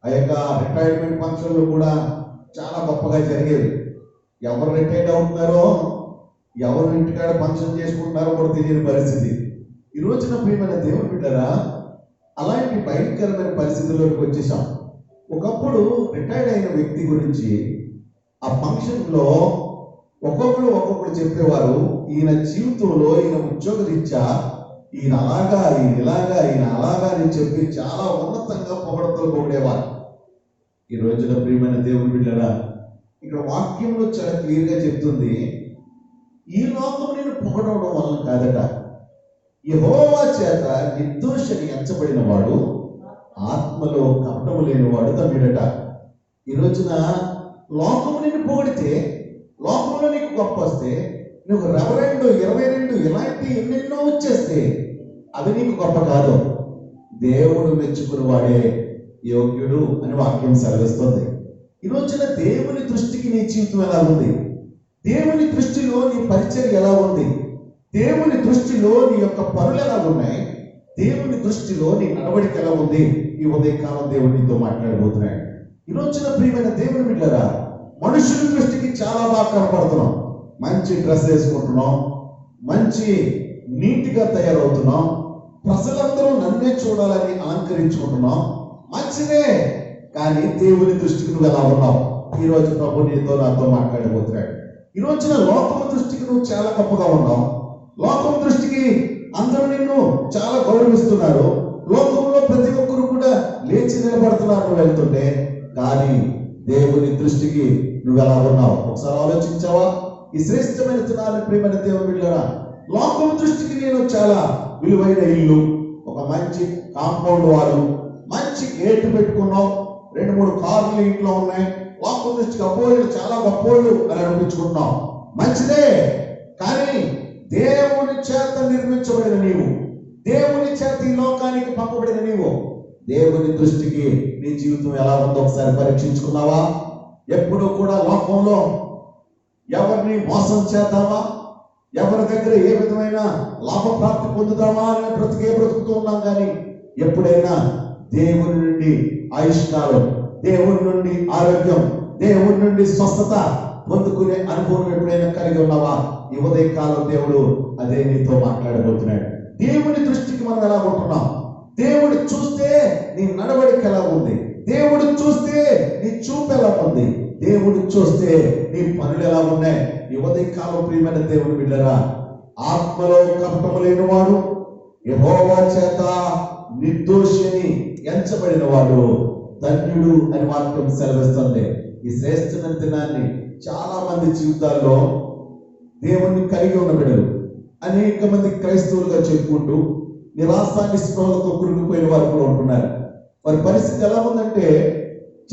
ఆ యొక్క రిటైర్మెంట్ ఫంక్షన్లు కూడా చాలా గొప్పగా జరిగేది. ఎవరు రిటైర్డ్ అవుతున్నారో, ఎవరు ఇంటికాడ ఫంక్షన్ చేసుకుంటున్నారో కూడా తెలియని పరిస్థితి. ఈ రోజున ప్రియమైన దేవుని బిడ్డరా, అలాంటి భయంకరమైన పరిస్థితుల్లోకి వచ్చేసాం. ఒకప్పుడు రిటైర్డ్ అయిన వ్యక్తి గురించి ఆ ఫంక్షన్లో ఒక్కొక్కరు చెప్పేవారు, ఈయన జీవితంలో ఈయన ఉద్యోగరీత్యా ఈయన అలాగా, ఈయన ఇలాగా, ఈయన అలాగా అని చెప్పి చాలా ఉన్నతంగా పొగడేవారు. ఈ రోజున ప్రియమైన దేవుని బిడ్డరా, ఇక్కడ వాక్యంలో చాలా క్లియర్గా చెప్తుంది, ఈ లోకం నేను పొగడవడం వలన కాదట, యెహోవా చేత నిర్దోషని ఎంచబడిన వాడు, ఆత్మలో కపటము లేని వాడు ధన్యుడట. ఈ రోజున లోకము నిన్ను పొగిడితే, లోకంలో నీకు గొప్ప వస్తే, నువ్వు 22, 22 ఇలాంటి ఎన్నెన్నో వచ్చేస్తే అవి నీకు గొప్ప కాదు. దేవుడు మెచ్చుకుని వాడే యోగ్యుడు అని వాక్యం సెలవిస్తుంది. ఈ రోజున దేవుని దృష్టికి నీ జీవితం ఎలా ఉంది? దేవుని దృష్టిలో నీ పరిచర్య ఎలా ఉంది? దేవుని దృష్టిలో నీ యొక్క పనులు ఎలా ఉన్నాయి? దేవుని దృష్టిలో నీ నడవడిక ఎలా ఉంది? ఈ ఉదయకాలం దేవుడు నీతో మాట్లాడబోతున్నాడు. ఈ రోజున ప్రియమైన దేవుని బిడ్డలారా, మనుషుల దృష్టికి చాలా బాగా కనపడుతున్నాం. మంచి డ్రెస్ వేసుకుంటున్నాం, మంచి నీట్గా తయారవుతున్నాం, ప్రజలందరూ నన్నే చూడాలని అలంకరించుకుంటున్నాం, మంచిదే. కానీ దేవుని దృష్టికి నువ్వు ఎలా ఉన్నావు? ఈ రోజు ప్రభు నీతో నాతో మాట్లాడబోతున్నాడు. ఈ రోజున లోకం దృష్టికి నువ్వు చాలా గొప్పగా ఉన్నావు. లోకం దృష్టికి అందరూ నిన్ను చాలా గౌరవిస్తున్నారు. లోకంలో ప్రతి ఒక్కరు కూడా లేచి నిలబడుతున్నారు వెళ్తుంటే, కానీ దేవుని దృష్టికి నువ్వు ఎలా ఉన్నావు? ఒకసారి ఆలోచించావా? ఈ శ్రేష్టమైన దినాన్ని ప్రియమైన దేవుని బిడ్డలారా, లోకం దృష్టికి నేను చాలా విలువైన ఇల్లు, ఒక మంచి కాంపౌండ్ వాళ్ళు, మంచి గేటు పెట్టుకున్నావు, 2-3 కార్లు ఇంట్లో ఉన్నాయి, లోకం దృష్టికి అబ్బోళ్ళు చాలా గొప్పోళ్ళు అని అనిపించుకుంటున్నావు, మంచిదే. కానీ దేవుని చేత నిర్మించబడిన నీవు, దేవుని చేత ఈ లోకానికి పంపబడిన నీవు, దేవుని దృష్టికి నీ జీవితం ఎలా ఉందో ఒకసారి పరీక్షించుకున్నావా? ఎప్పుడు కూడా లోకంలో ఎవరిని మోసం చేద్దామా, ఎవరి దగ్గర ఏ విధమైన లాభప్రాప్తి పొందుతామా అని బ్రతుకుతూ ఉన్నాం. కానీ ఎప్పుడైనా దేవుని నుండి ఆయుష్కాలం, దేవుని నుండి ఆరోగ్యం, దేవుని నుండి స్వస్థత పొందుకునే అనుభవం ఎప్పుడైనా కలిగి ఉన్నావా? ఈ ఉదయకాలం దేవుడు అదే నీతో మాట్లాడబోతున్నాడు. దేవుని దృష్టికి మనం ఎలా ఉంటున్నాం? దేవుడు చూస్తే నీ నడవడిక ఎలా ఉంది? దేవుడు చూస్తే నీ చూపు ఎలా ఉంది? దేవుడు చూస్తే నీ పనులు ఎలా ఉన్నాయి? ఈ ఉదయకాలం ప్రియమైన దేవుని బిడ్డలారా, ఆత్మలో కపటము లేనివాడు, యెహోవా చేత నిర్దోషిని ఎంచబడిన వాడు ధన్యుడు అని వాక్యం సెలవిస్తుంది. ఈ శ్రేష్టమైన దినాన్ని చాలా మంది జీవితాల్లో దేవుణ్ణి కలిగి ఉన్న బిడ్డలు అనేక మంది క్రైస్తవులుగా చెప్పుకుంటూ నిరాశ నిస్పృహలతో కురిగిపోయిన వారు కూడా ఉంటున్నారు. వారి పరిస్థితి ఎలా ఉందంటే,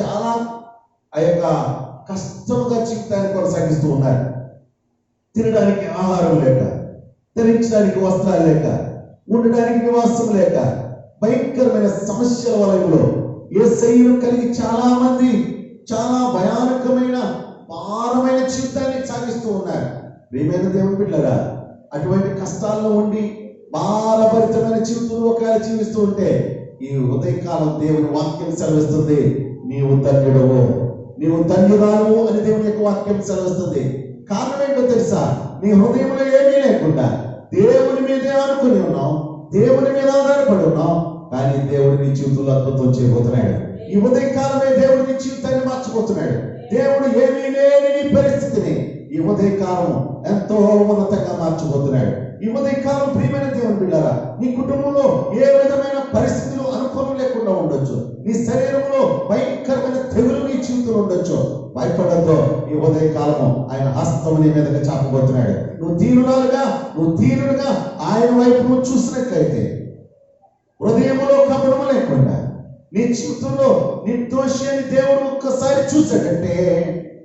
చాలా ఆ యొక్క కష్టముగా జీవితాన్ని కొనసాగిస్తూ ఉన్నారు. తినడానికి ఆహారం లేక, ధరించడానికి వస్త్రాలు లేక, ఉండడానికి నివాసం లేక, భయంకరమైన సమస్యల వలయంలో యేసయ్యను కలిగి చాలా మంది చాలా భయానకమైన భారమైన జీవితాన్ని సాగిస్తూ ఉన్నారు. ప్రియమైన దేవుని బిడ్డలారా, అటువంటి కష్టాల్లో ఉండి భారభరితమైన జీవితంలో ఒకవేళ జీవిస్తూ ఉంటే, ఈ ఉదయకాలం దేవుని వాక్యం సెలవిస్తుంది, నీవు ధన్యుడవు, నీవు ధన్యురాలు అని దేవుని యొక్క వాక్యం సెలవిస్తుంది. కారణం ఏంటో తెలుసా? నీ హృదయంలో ఏమీ లేకుండా దేవుని మీదే అనుకుని ఉన్నావు, దేవుని మీద ఆధారపడి ఉన్నావు. కానీ దేవుడు నీ జీవితంలో అద్భుతం చేయబోతున్నాడు. ఈ ఉదయకాలమే దేవుడు నీ జీవితాన్ని మార్చబోతున్నాడు. దేవుడు ఏమీ లేని నీ పరిస్థితిని ఈ ఉదయకాలం ఎంతో ఉన్నతంగా మార్చబోతున్నాడు. ఈ ఉదయకాలం ప్రియమైన దేవుని బిడ్డలారా, నీ కుటుంబంలో ఏ విధమైన పరిస్థితులు అనుకూలం లేకుండా ఉండొచ్చు, నీ శరీరంలో భయంకరమైన తెగులు నీ జీవితంలో ఉండొచ్చు, భయపడద్దు. ఈ ఉదయకాలము ఆయన హస్తం నీ మీదగా చాపబోతున్నాడు. నువ్వు దీనుడుగా ఆయన వైపు నువ్వు చూసినట్లయితే, హృదయంలో కపటము లేకుండా నీ జీవితంలో నిర్దోషి అని దేవుడు ఒక్కసారి చూశాడంటే,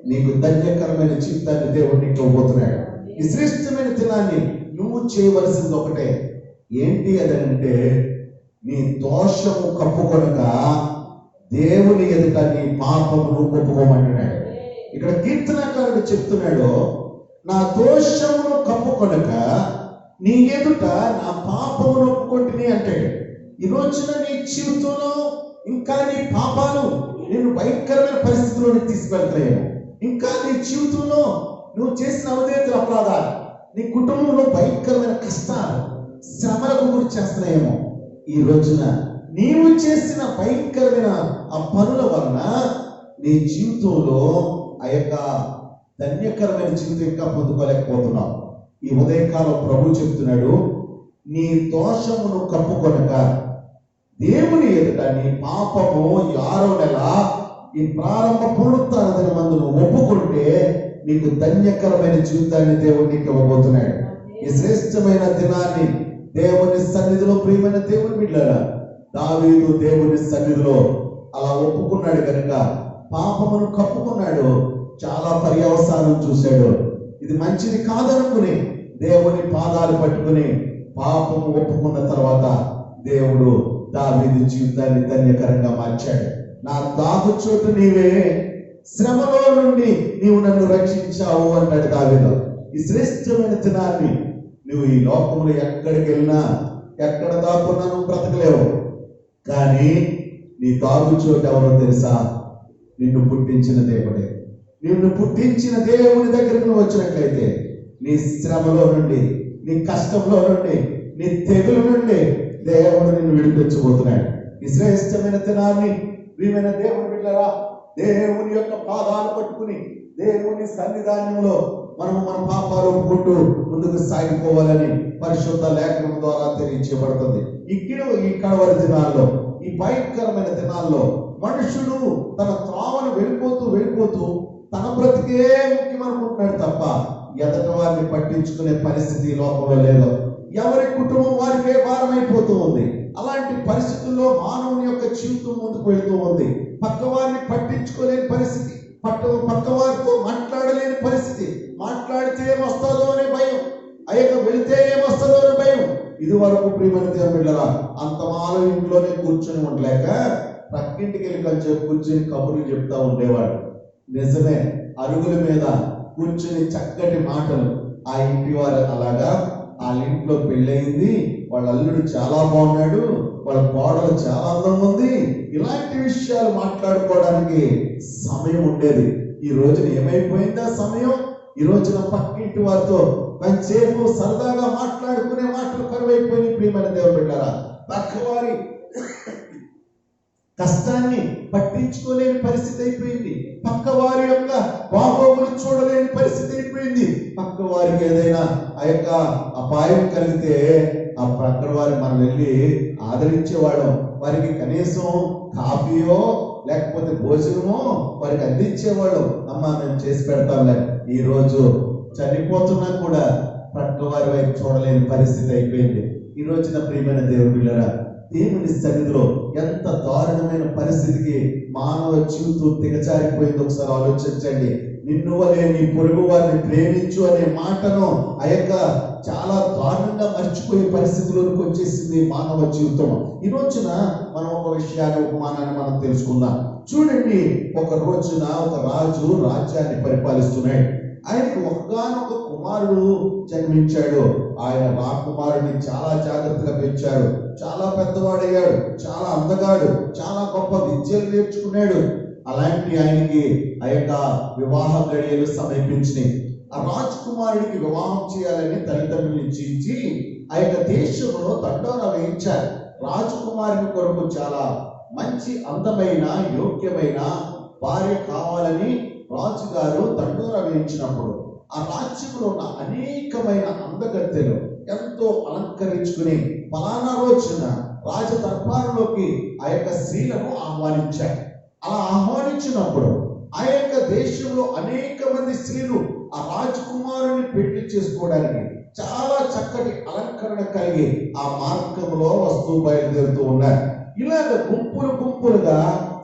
నీకు ధన్యకరమైన జీవితాన్ని దేవుడు నీకు ఇవ్వబోతున్నాడు. ఈ శ్రేష్టమైన దినాన్ని నువ్వు చేయవలసింది ఒకటే, ఏంటి అదంటే, నీ దోషము కప్పుకొనక దేవుని ఎదుట నీ పాపమును ఒప్పుకోమంటున్నాడు. ఇక్కడ కీర్తనకారుడు చెప్తున్నాడు, నా దోషమును కప్పుకొనక నీ ఎదుట నా పాపమును ఒప్పుకొంటిని అంటాడు. ఈ రోజున నీ జీవితంలో ఇంకా నీ పాపాలు నేను భయంకరమైన పరిస్థితుల్లోకి తీసుకెళ్తాయేమో. ఇంకా నీ జీవితంలో నువ్వు చేసిన అవిధేయతలు, అపరాధాలు నీ కుటుంబంలో భయంకరమైన కష్టాలు, శ్రమలకు గురి చేస్తున్నాయేమో. ఈ రోజున నీవు చేసిన భయంకరమైన ఆ పనుల వలన నీ జీవితంలో ఆ యొక్క ధన్యకరమైన జీవితం ఇంకా పొందుకోలేకపోతున్నావు. ఈ ఉదయకాలం ప్రభు చెప్తున్నాడు, నీ దోషమును కప్పుకొనక దేవుని ఎదుట నీ పాపము 6వ నెల ఈ ప్రారంభ పునరుత్థాన దినమందు నువ్వు ఒప్పుకుంటే నీకు ధన్యకరమైన జీవితాన్ని దేవుడు నీకు ఇవ్వబోతున్నాడు. ఈ శ్రేష్టమైన దినాన్ని దేవుని సన్నిధిలో, ప్రియమైన దేవుని బిడ్డలారా, దావీదు దేవుని సన్నిధిలో అలా ఒప్పుకున్నాడు కనుక పాపమును కప్పుకున్నాడు. చాలా పర్యవసానం చూశాడు. ఇది మంచిది కాదనుకుని దేవుని పాదాలు పట్టుకుని పాపము ఒప్పుకున్న తర్వాత దేవుడు దావీదు జీవితాన్ని ధన్యకరంగా మార్చాడు. నా దాగు చోటు నీవే, శ్రమలో నుండి నీవు నన్ను రక్షించావు అన్నాడు దావీదు. ఈ శ్రేష్టమైన దినాన్ని నువ్వు ఈ లోకంలో ఎక్కడికి వెళ్ళినా, ఎక్కడ దాక్కున్నా నువ్వు బ్రతకలేవు. కానీ నీ దాగు చోటు ఎవరో తెలుసా? నిన్ను పుట్టించిన దేవుడే. నిన్ను పుట్టించిన దేవుని దగ్గరకు నువ్వు వచ్చినట్లయితే నీ శ్రమలో నుండి, నీ కష్టంలో నుండి, నీ తెగుల నుండి దేవుడు నిన్ను విడిపించబోతున్నాడు. ఈ శ్రేష్టమైన దినాన్ని ప్రియమైన దేవుని బిడ్డలారా, దేవుని యొక్క పాదాలు పట్టుకుని దేవుని సన్నిధానంలో మనము మన పాపాలు ఒప్పుకుంటూ ముందుకు సాగిపోవాలని పరిశుద్ధ లేఖనం ద్వారా తెలియచేయబడుతుంది. ఈ కడవరి దినాల్లో, ఈ భయంకరమైన దినాల్లో మనుషుడు తన త్రోవను వెళ్ళిపోతూ తన బ్రతికే ముఖ్యమనుకుంటున్నాడు తప్ప ఎదటి వారిని పట్టించుకునే పరిస్థితి లోకంలో లేదు. ఎవరి కుటుంబం వారికే భారమైపోతూ ఉంది. అలాంటి పరిస్థితుల్లో మానవుని యొక్క జీవితం ముందుకు వెళ్తూ ఉంది. పక్క వారిని పట్టించుకోలేని పరిస్థితి, పక్క వారితో మాట్లాడలేని పరిస్థితి, మాట్లాడితే ఏమొస్తుందో అనే భయం, వెళితే ఏమొస్తుందో అనే భయం. ఇది వరకు ప్రియమైన దేవుని బిడ్డలారా, అంతమాలో ఇంట్లోనే కూర్చొని ఉండలేక పక్కింటికి వెళ్ళి కొంచెం కూర్చొని కబుర్లు చెప్తా ఉండేవాడు. నిజమే, అరుగుల మీద కూర్చుని చక్కటి మాటలు. ఆ ఇంటి వారు అలాగా, వాళ్ళ ఇంట్లో పెళ్ళయింది, వాళ్ళ అల్లుడు చాలా బాగున్నాడు, వాళ్ళ కోడలు చాలా అందంగా ఉంది, ఇలాంటి విషయాలు మాట్లాడుకోవడానికి సమయం ఉండేది. ఈ రోజున ఏమైపోయింది ఆ సమయం? ఈ రోజున పక్కింటి వారితో కొంచెంసేపు సరదాగా మాట్లాడుకునే మాటలు కరువైపోయినాయి. ప్రియమైన దేవుని బిడ్డలారా, పక్కవారి కష్టాన్ని పట్టించుకోలేని పరిస్థితి అయిపోయింది. పక్క వారి యొక్క బాగోగులు చూడలేని పరిస్థితి అయిపోయింది. పక్క వారికి ఏదైనా ఆ యొక్క అపాయం కలిగితే ఆ పక్క వారి మనం వెళ్ళి ఆదరించేవాళ్ళం. వారికి కనీసం కాఫీయో లేకపోతే భోజనమో వారికి అందించేవాళ్ళం. అమ్మా మేము చేసి పెడతాంలే. ఈ రోజు చనిపోతున్నా కూడా పక్క వారి వైపు చూడలేని పరిస్థితి అయిపోయింది. ఈ రోజున ప్రియమైన దేవుని బిడ్డలారా, దేవుని సన్నిధిలో ఎంత దారుణమైన పరిస్థితికి మానవ జీవితం దిగజారిపోయింది. ఒకసారి ఆలోచించండి. నిన్ను వలే నీ పొరుగు వారిని ప్రేమించు అనే మాటను ఆ యొక్క చాలా దారుణంగా మర్చిపోయే పరిస్థితిలోకి వచ్చేసింది మానవ జీవితం. ఈ రోజున మనం ఒక విషయాన్ని, ఉపమానాన్ని మనం తెలుసుకుందాం. చూడండి, ఒక రోజున ఒక రాజు రాజ్యాన్ని పరిపాలిస్తున్నాడు. ఆయనకు ఒక్కగానొక కుమారుడు జన్మించాడు. ఆయన రాకుమారుడిని చాలా జాగ్రత్తగా పెంచాడు. చాలా పెద్దవాడయ్యాడు, చాలా అందగాడు, చాలా గొప్ప విద్యలు నేర్చుకున్నాడు. అలాంటి ఆయనకి ఆ యొక్క వివాహ గడియలు సమీపించినాయి. ఆ రాజకుమారుడికి వివాహం చేయాలని తల్లిదండ్రులు నిశ్చయించి ఆ యొక్క దేశంలో దండోరా వేయించారు. రాజకుమారుని కొరకు చాలా మంచి అందమైన యోగ్యమైన భార్య కావాలని రాజుగారు దండోరా వేయించినప్పుడు ఆ రాజ్యంలో ఉన్న అనేకమైన అందగత్తెలు ఎంతో అలంకరించుకుని ఫలానా రోజున రాజ దర్బారులోకి ఆ యొక్క స్త్రీలను ఆహ్వానించారు. అలా ఆహ్వానించినప్పుడు ఆ యొక్క దేశంలో అనేక మంది స్త్రీలు ఆ రాజకుమారుని పెళ్లి చేసుకోవడానికి చాలా చక్కటి అలంకరణ కలిగి ఆ మార్గంలో వస్తూ బయలుదేరుతూ ఉన్నారు. ఇలాగ గుంపులుగా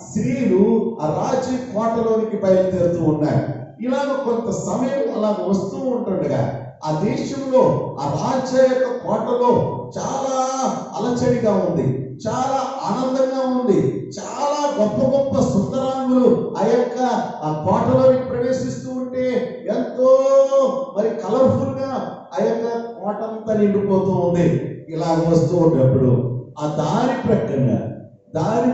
స్త్రీలు ఆ రాజు కోటలోనికి బయలుదేరుతూ ఉన్నారు. ఇలాగ కొంత సమయం అలా వస్తూ ఉంటుండగా ఆ దేశంలో ఆ రాజ్య యొక్క కోటలో చాలా అలచడిగా ఉంది, చాలా ఆనందంగా ఉంది. చాలా గొప్ప గొప్ప సుందరాంగులు ఆ కోటలోకి ప్రవేశిస్తూ ఉంటే ఎంతో కలర్ఫుల్ గా ఆ యొక్క కోట అంతా నిండిపోతూ ఉంది. ఇలాగ వస్తూ ఉన్నప్పుడు ఆ దారి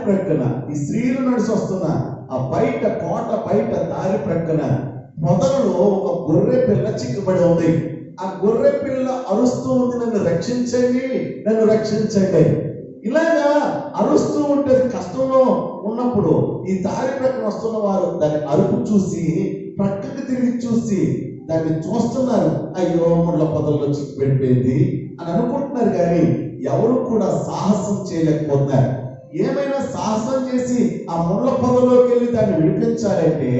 ప్రక్కన ఈ స్త్రీలు నడిచి వస్తున్న ఆ బయట కోట బయట దారి ప్రక్కన పొదలలో ఒక గొర్రె పిల్ల చిక్కుబడి ఉంది. ఆ గొర్రె పిల్ల అరుస్తూ ఉంది, నన్ను రక్షించండి, నన్ను రక్షించండి. ఇలాగా అరుస్తూ ఉంటుంది. కష్టంలో ఉన్నప్పుడు ఈ దారి ప్రక్కన వస్తున్న వారు దాని అరుపు చూసి ప్రక్కకి తిరిగి చూసి దాన్ని చూస్తున్నారు. అయ్యో ముళ్ళ పొదల్లో చిక్కుపెట్టిపోయింది అని అనుకుంటున్నారు, కానీ ఎవరు కూడా సాహసం చేయలేకపోతున్నారు. ఏమైనా సాహసం చేసి ఆ ముళ్ళ పొదలోకి వెళ్ళి దాన్ని విడిపించాలంటే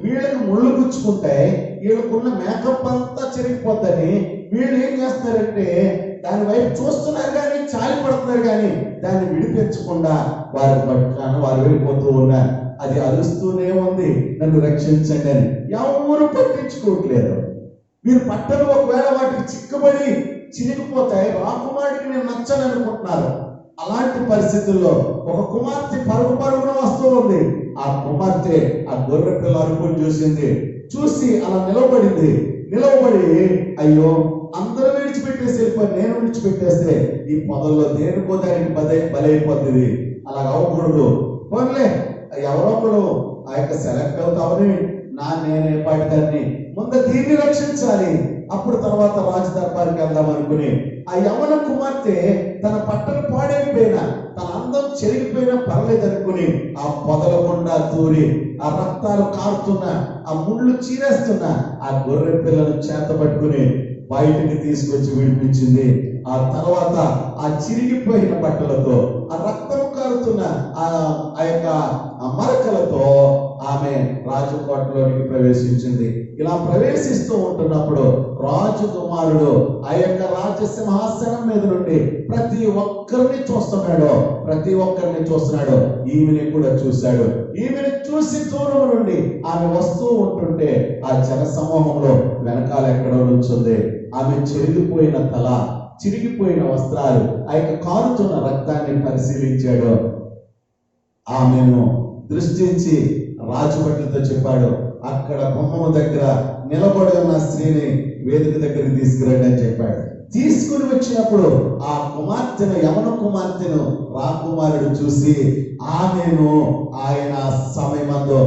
వీళ్ళకి ముళ్ళు గుచ్చుకుంటే వీళ్ళకున్న మేకప్ అంతా చెరిగిపోద్దని వీళ్ళు ఏం చేస్తారంటే దాని వైపు చూస్తున్నారు, కానీ చాలి పడుతున్నారు, కానీ దాన్ని విడిపించకుండా వారి పట్ల వారు వెళ్ళిపోతూ ఉన్నారు. అది అరుస్తూనే ఉంది, నన్ను రక్షించండి అని. ఎవరు పట్టించుకోవట్లేదు. మీరు పట్టలు ఒకవేళ వాటికి చిక్కుబడి చిరిగిపోతాయి, రాకుమారుడికి నేను నచ్చని అనుకుంటున్నారు. అలాంటి పరిస్థితుల్లో ఒక కుమార్తె పరుగున వస్తూ ఉంది. ఆ కుమార్తె ఆ గొర్రె పిల్ల అరుపుని చూసి అలా నిలబడి అయ్యో అందరూ విడిచిపెట్టేసి వెళ్ళిపోయి నేను విడిచిపెట్టేస్తే ఈ పొదల్లో దేనికో దానికి బలైపోతుంది, అలా అవ్వకూడదు. పోన్లే ఎవరో ఒకడు ఆ యొక్క సెలెక్ట్ అవుతామని నేనే పాటిదాన్ని ముందు దీన్ని రక్షించాలి, అప్పుడు తర్వాత రాజు దర్బార్కి వెళ్దాం అనుకుని ఆ యవన కుమార్తె తన బట్టలు పాడైపోయినా తన అందం చెరిగిపోయినా పర్లేదు అనుకుని ఆ పొదల గుండా దూరి ఆ రక్తాలు కారుతున్నా ఆ ముళ్ళు చీరేస్తున్నా ఆ గొర్రె పిల్లను చేత పట్టుకుని బయటికి తీసుకొచ్చి విడిపించింది. ఆ తర్వాత ఆ చిరిగిపోయిన బట్టలతో ఆ రక్తం కారుతున్న ఆ యొక్క మరకలతో ఆమె రాజకోటలోనికి ప్రవేశించింది. ఇలా ప్రవేశిస్తూ ఉంటున్నప్పుడు రాజు కుమారుడు ఆ యొక్క రాజసింహాసనం మీద నుండి ప్రతి ఒక్కరిని చూస్తున్నాడు. ఈమెని కూడా చూశాడు. ఈమెను చూసి దూరం నుండి ఆమె వస్తూ ఉంటుంటే ఆ జన సమూహంలో వెనకాల ఎక్కడో నుంచుంది. ఆమె చెరిగిపోయిన తల, చిరిగిపోయిన వస్త్రాలు, ఆ యొక్క కారుతున్న రక్తాన్ని పరిశీలించాడు. ఆమెను దృష్టించి రాజభటులతో చెప్పాడు, అక్కడ గుమ్మము దగ్గర నిలబడి ఉన్న స్త్రీని వేదిక దగ్గరికి తీసుకురండి అని చెప్పాడు. తీసుకుని వచ్చినప్పుడు ఆ కుమార్తెను, యవన కుమార్తెను రాకుమారుడు చూసి ఆమెను ఆయన సమయమందు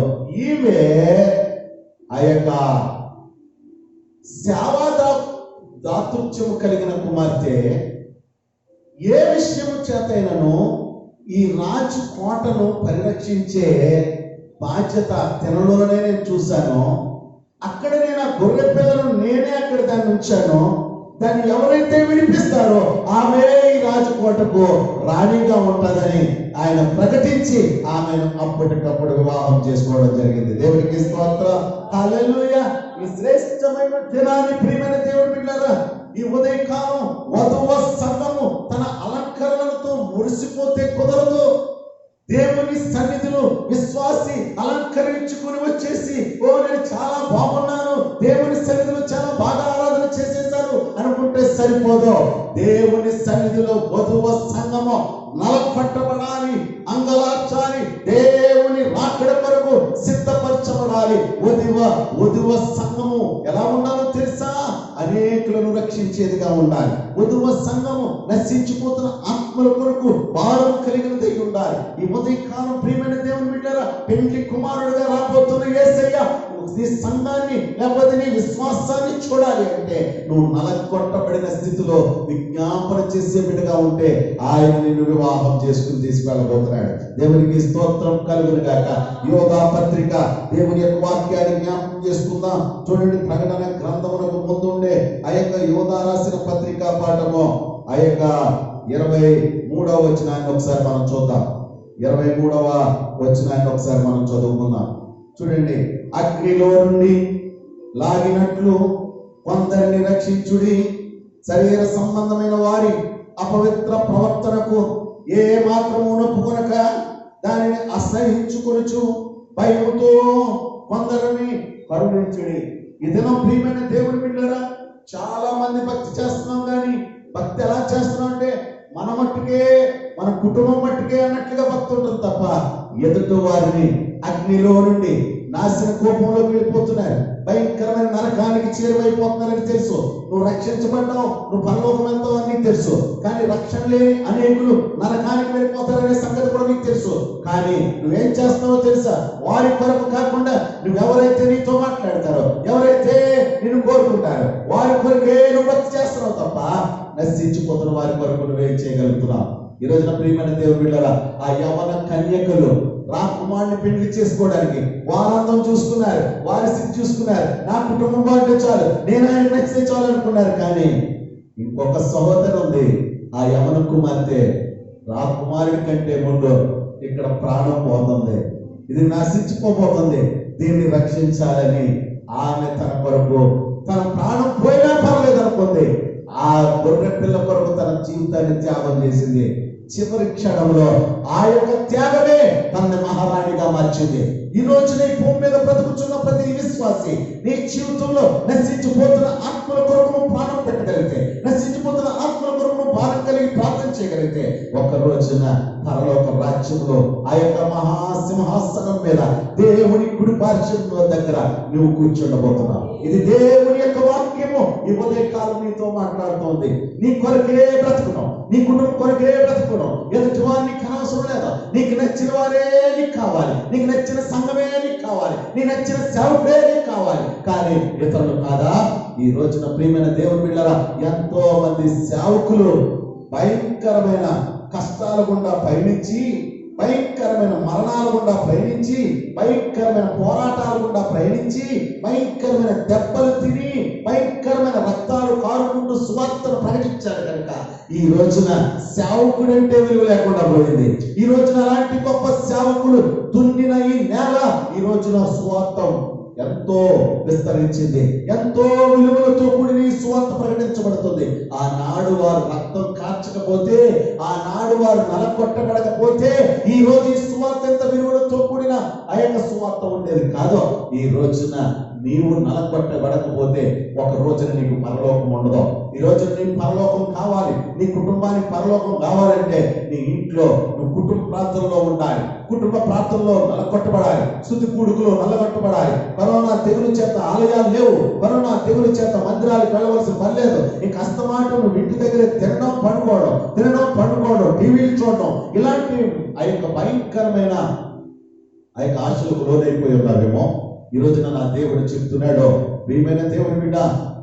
ఈమె ఆ యొక్క దాతృత్యము కలిగిన కుమార్తె, ఏ విషయము చేతైనను ఈ రాజు కోటను పరిరక్షించే బాధ్యత తినలోనే నేను చూశాను. అక్కడ నేను ఆ గొర్రె పిల్లను నేనే అక్కడ దాన్ని ఉంచాను. దాన్ని ఎవరైతే విడిపిస్తారో ఆమె ఈ రాజకోటకు రాణిగా ఉంటుందని ఆయన ప్రకటించి ఆమెను అప్పటికప్పుడు వివాహం చేసుకోవడం జరిగింది. దేవునికి స్తోత్రం, హల్లెలూయా. ఈ శ్రేష్టమైన దినాన్ని ప్రియమైన దేవుని బిడ్డలారా, ఈ ఉదయకాలం వధువ సంఘము తన అలంకరణలతో మురిసిపోతే కుదరదు. దేవుని సన్నిధిలో విశ్వాసి అలంకరించుకుని వచ్చేసి నేను చాలా బాగున్నాను, దేవుని సన్నిధిలో చాలా బాగా ఆరాధన చేసేసాను అనుకుంటే సరిపోదు. దేవుని సన్నిధిలో వధువ సంఘము నలపట్టబడాలి, అంగలార్చాలి, దేవుని రాకడ కొరకు సిద్ధపరచబడాలి. వధువ సంఘము ఎలా ఉండాలో తెలుసా? అనేకులను రక్షించేదిగా ఉండాలి. వధువ సంఘము నశించిపోతున్న ఆత్మల కొరకు భారం కలిగినదై ఉండాలి. ఈ ఉదయకాలం ప్రియమైన దేవుని బిడ్డలారా, పెండ్లి కుమారుడుగా రాబోతున్న యేసయ్య నీ సంఘాన్ని లేకపోతే నీ విశ్వాసాన్ని చూడాలి అంటే నువ్వు నలగొట్టబడిన స్థితిలో విజ్ఞాపన చేసే బిడ్డగా ఉంటే ఆయన నిన్ను వివాహం చేసుకుని తీసుకెళ్ళబోతున్నాడు. దేవునికి స్తోత్రం కలుగును గాక. యోగా పత్రిక దేవుని యొక్క వాక్యాన్ని జ్ఞాపకం చేసుకుందాం. చూడండి, ప్రకటన గ్రంథమునకు ముందుండే ఆ యొక్క యోగా రాసిన పత్రికా పాఠము ఆ యొక్క 23వ వచనాన్ని ఒకసారి మనం చూద్దాం. 23వ వచనాన్ని ఒకసారి మనం చదువుకుందాం. చూడండి, అగ్నిలో నుండి లాగినట్లు కొందరిని రక్షించుడి, శరీర సంబంధమైన వారి అపవిత్ర ప్రవర్తనకు ఏ మాత్రము నొప్పుకొనక దానిని అసహించుకొనుచు భయముతో కొందరిని కరుణించుడి. ఈ దినం ప్రియమైన దేవుని బిడ్డలారా, చాలా మంది భక్తి చేస్తున్నాం, కానీ భక్తి ఎలా చేస్తున్నాం అంటే మన మట్టుకే, మన కుటుంబం మట్టుకే అన్నట్లుగా భక్తి ఉంటుంది తప్ప ఎదుటి వారిని అగ్నిలో నుండి నాశన కోపంలోకి వెళ్ళిపోతున్నారు, భయంకరమైన నరకానికి చేరువైపోతున్నారని తెలుసు. నువ్వు రక్షించబడ్డావు, నువ్వు పరలోకం వెళ్తావు అని నీకు తెలుసు. కానీ రక్షణ లేని అనేకులు నరకానికి వెళ్ళిపోతారనే సంగతి కూడా నీకు తెలుసు. కానీ నువ్వేం చేస్తావో తెలుసా? వారి కొరకు కాకుండా నువ్వెవరైతే నీతో మాట్లాడతారో, ఎవరైతే నిన్ను కోరుకుంటారో వారి కొరకే నువ్వు భక్తి చేస్తున్నావు తప్ప నశించిపోతున్న వారి కొరకు నువ్వేం చేయగలుగుతున్నావు? ఈ రోజున ప్రియమైన దేవుని బిడ్డలారా, ఆ యవ్వన కన్యకలు రాకుమారుని పెళ్లి చేసుకోవడానికి వారందం చూసుకున్నారు, వారి స్థితి చూసుకున్నారు. నా కుటుంబం బాగుంటే చాలు, నేను ఆయన నచ్చితే చాలు అనుకున్నారు. కానీ ఇంకొక సహోదరు ఉంది, ఆ యవన కుమార్తె రాకుమారుడి కంటే ముందు ఇక్కడ ప్రాణం పోతుంది, ఇది నశించిపోబోతుంది, దీన్ని రక్షించాలని ఆమె తన కొరకు తన ప్రాణం పోయినా పర్లేదు అనుకుంది. ఆ గొర్రె పిల్ల కొరకు తన జీవితాన్ని త్యాగం చేసింది. చివరి క్షణంలో ఆ యొక్క త్యాగమే తనని మహారాణిగా మార్చింది. ఈ రోజు నీ భూమి మీద బ్రతుకుతున్న ప్రతి విశ్వాసి నీ జీవితంలో నశించిపోతున్న ఆత్మల కొరకు నువ్వు ప్రాణం పెట్టగలిగితే, నశించిపోతున్న ఆత్మల కొరకు నువ్వు భారం కలిగి ప్రార్థన చేయగలిగితే, ఒక రోజున పరలోక రాజ్యంలో ఆ యొక్క మహాసింహాసనం మీద దేవుని కుడి పార్శ్వం దగ్గర నువ్వు కూర్చుండబోతున్నావు. ఇది దేవుని యొక్క వాక్యము ఈ ఉదయకాలం నీతో మాట్లాడుతోంది. నీ కొరకే బ్రతుకున్నావు, నీ కుటుంబం కొరకే బ్రతుకున్నావు. ఎదుటి వారిని కనవసరం లేదా? నీకు నచ్చిన వారే నీకు కావాలి, నీకు నచ్చిన సంఘమే నీకు కావాలి, నీ నచ్చిన సేవకుడే నీకు కావాలి, కానీ ఇతరులు కాదా? ఈ రోజున ప్రియమైన దేవుని బిడ్డలారా, ఎంతో మంది సేవకులు భయంకరమైన కష్టాల గుండా పయనించి, భయంకరమైన మరణాల గుండా ప్రయాణించి, భయంకరమైన పోరాటాల గుండా ప్రయాణించి, భయంకరమైన దెబ్బలు తిని, భయంకరమైన రక్తాలు కారుకుంటూ సువార్తను ప్రకటించారు. కనుక ఈ రోజున సేవకుడు అంటే విలువ లేకుండా పోయింది. ఈ రోజున అలాంటి గొప్ప సేవకులు దున్నిన ఈ నేల ఈ రోజున సువార్తం ఎంతో విస్తరించింది, ఎంతో విలువలతో కూడిన ఈ సువార్త ప్రకటించబడుతుంది. ఆనాడు వారు రక్తం కార్చకపోతే, ఆనాడు వారు నలగొట్టబడకపోతే ఈ రోజు ఈ సువార్త ఎంత విలువలతో కూడిన ఆ యొక్క సువార్త ఉండేది కాదు. ఈ రోజున నీవు నలగొట్టబడకపోతే ఒక రోజున నీకు పరలోకం ఉండదు. ఈ రోజు నీకు పరలోకం కావాలి, నీ కుటుంబానికి పరలోకం కావాలంటే నీ ఇంట్లో నువ్వు కుటుంబ ప్రార్థనలో ఉండాలి, కుటుంబ ప్రార్థనలో నలగొట్టబడాలి, స్తుతి కూడుకులో నల్లగొట్టబడాలి. కరోనా తెగులు చేత ఆలయాలు లేవు, కరోనా తెగులు చేత మందిరాలకు వెళ్ళవలసిన పని లేదు. నీకు అస్తమాట నువ్వు ఇంటి దగ్గర తినడం పండుకోవడం, టీవీలు చూడడం, ఇలాంటి ఆ యొక్క భయంకరమైన ఆ యొక్క ఆశలకు లోనైపోయి ఉన్నావేమో. ఈ రోజున నా దేవుడు చెప్తున్నాడు, ప్రియమైన దేవుని బిడ్డ,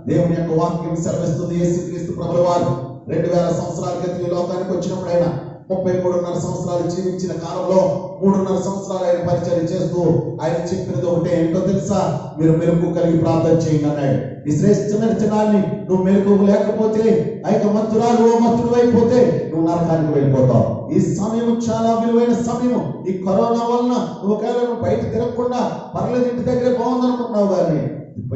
దేవుని యొక్క వాక్యం సెలవిస్తుంది. యేసుక్రీస్తు ప్రభుల వారు 2000 సంవత్సరాల క్రితం ఈ లోకానికి వచ్చినప్పుడు ఆయన 33.5 సంవత్సరాలు జీవించిన కాలంలో 3.5 సంవత్సరాలు ఆయన పరిచయం చేస్తూ ఆయన చెప్పినది ఒకటే, ఏంటో తెలుసా? మీరు మెలకు కలిగి ప్రార్థన చేయండి అన్నాడు. ఈ శ్రేష్టమైన దినాన్ని నువ్వు మెలకు లేకపోతే, ఆ యొక్క మత్తుడు అయిపోతే నువ్వు నరకానికి వెళ్ళిపోతావు. ఈ సమయం చాలా విలువైన సమయం. ఈ కరోనా వలన ఒకవేళ నువ్వు బయట తిరగకుండా పర్లేదు, ఇంటి దగ్గరే బాగుందనుకుంటున్నావు, కానీ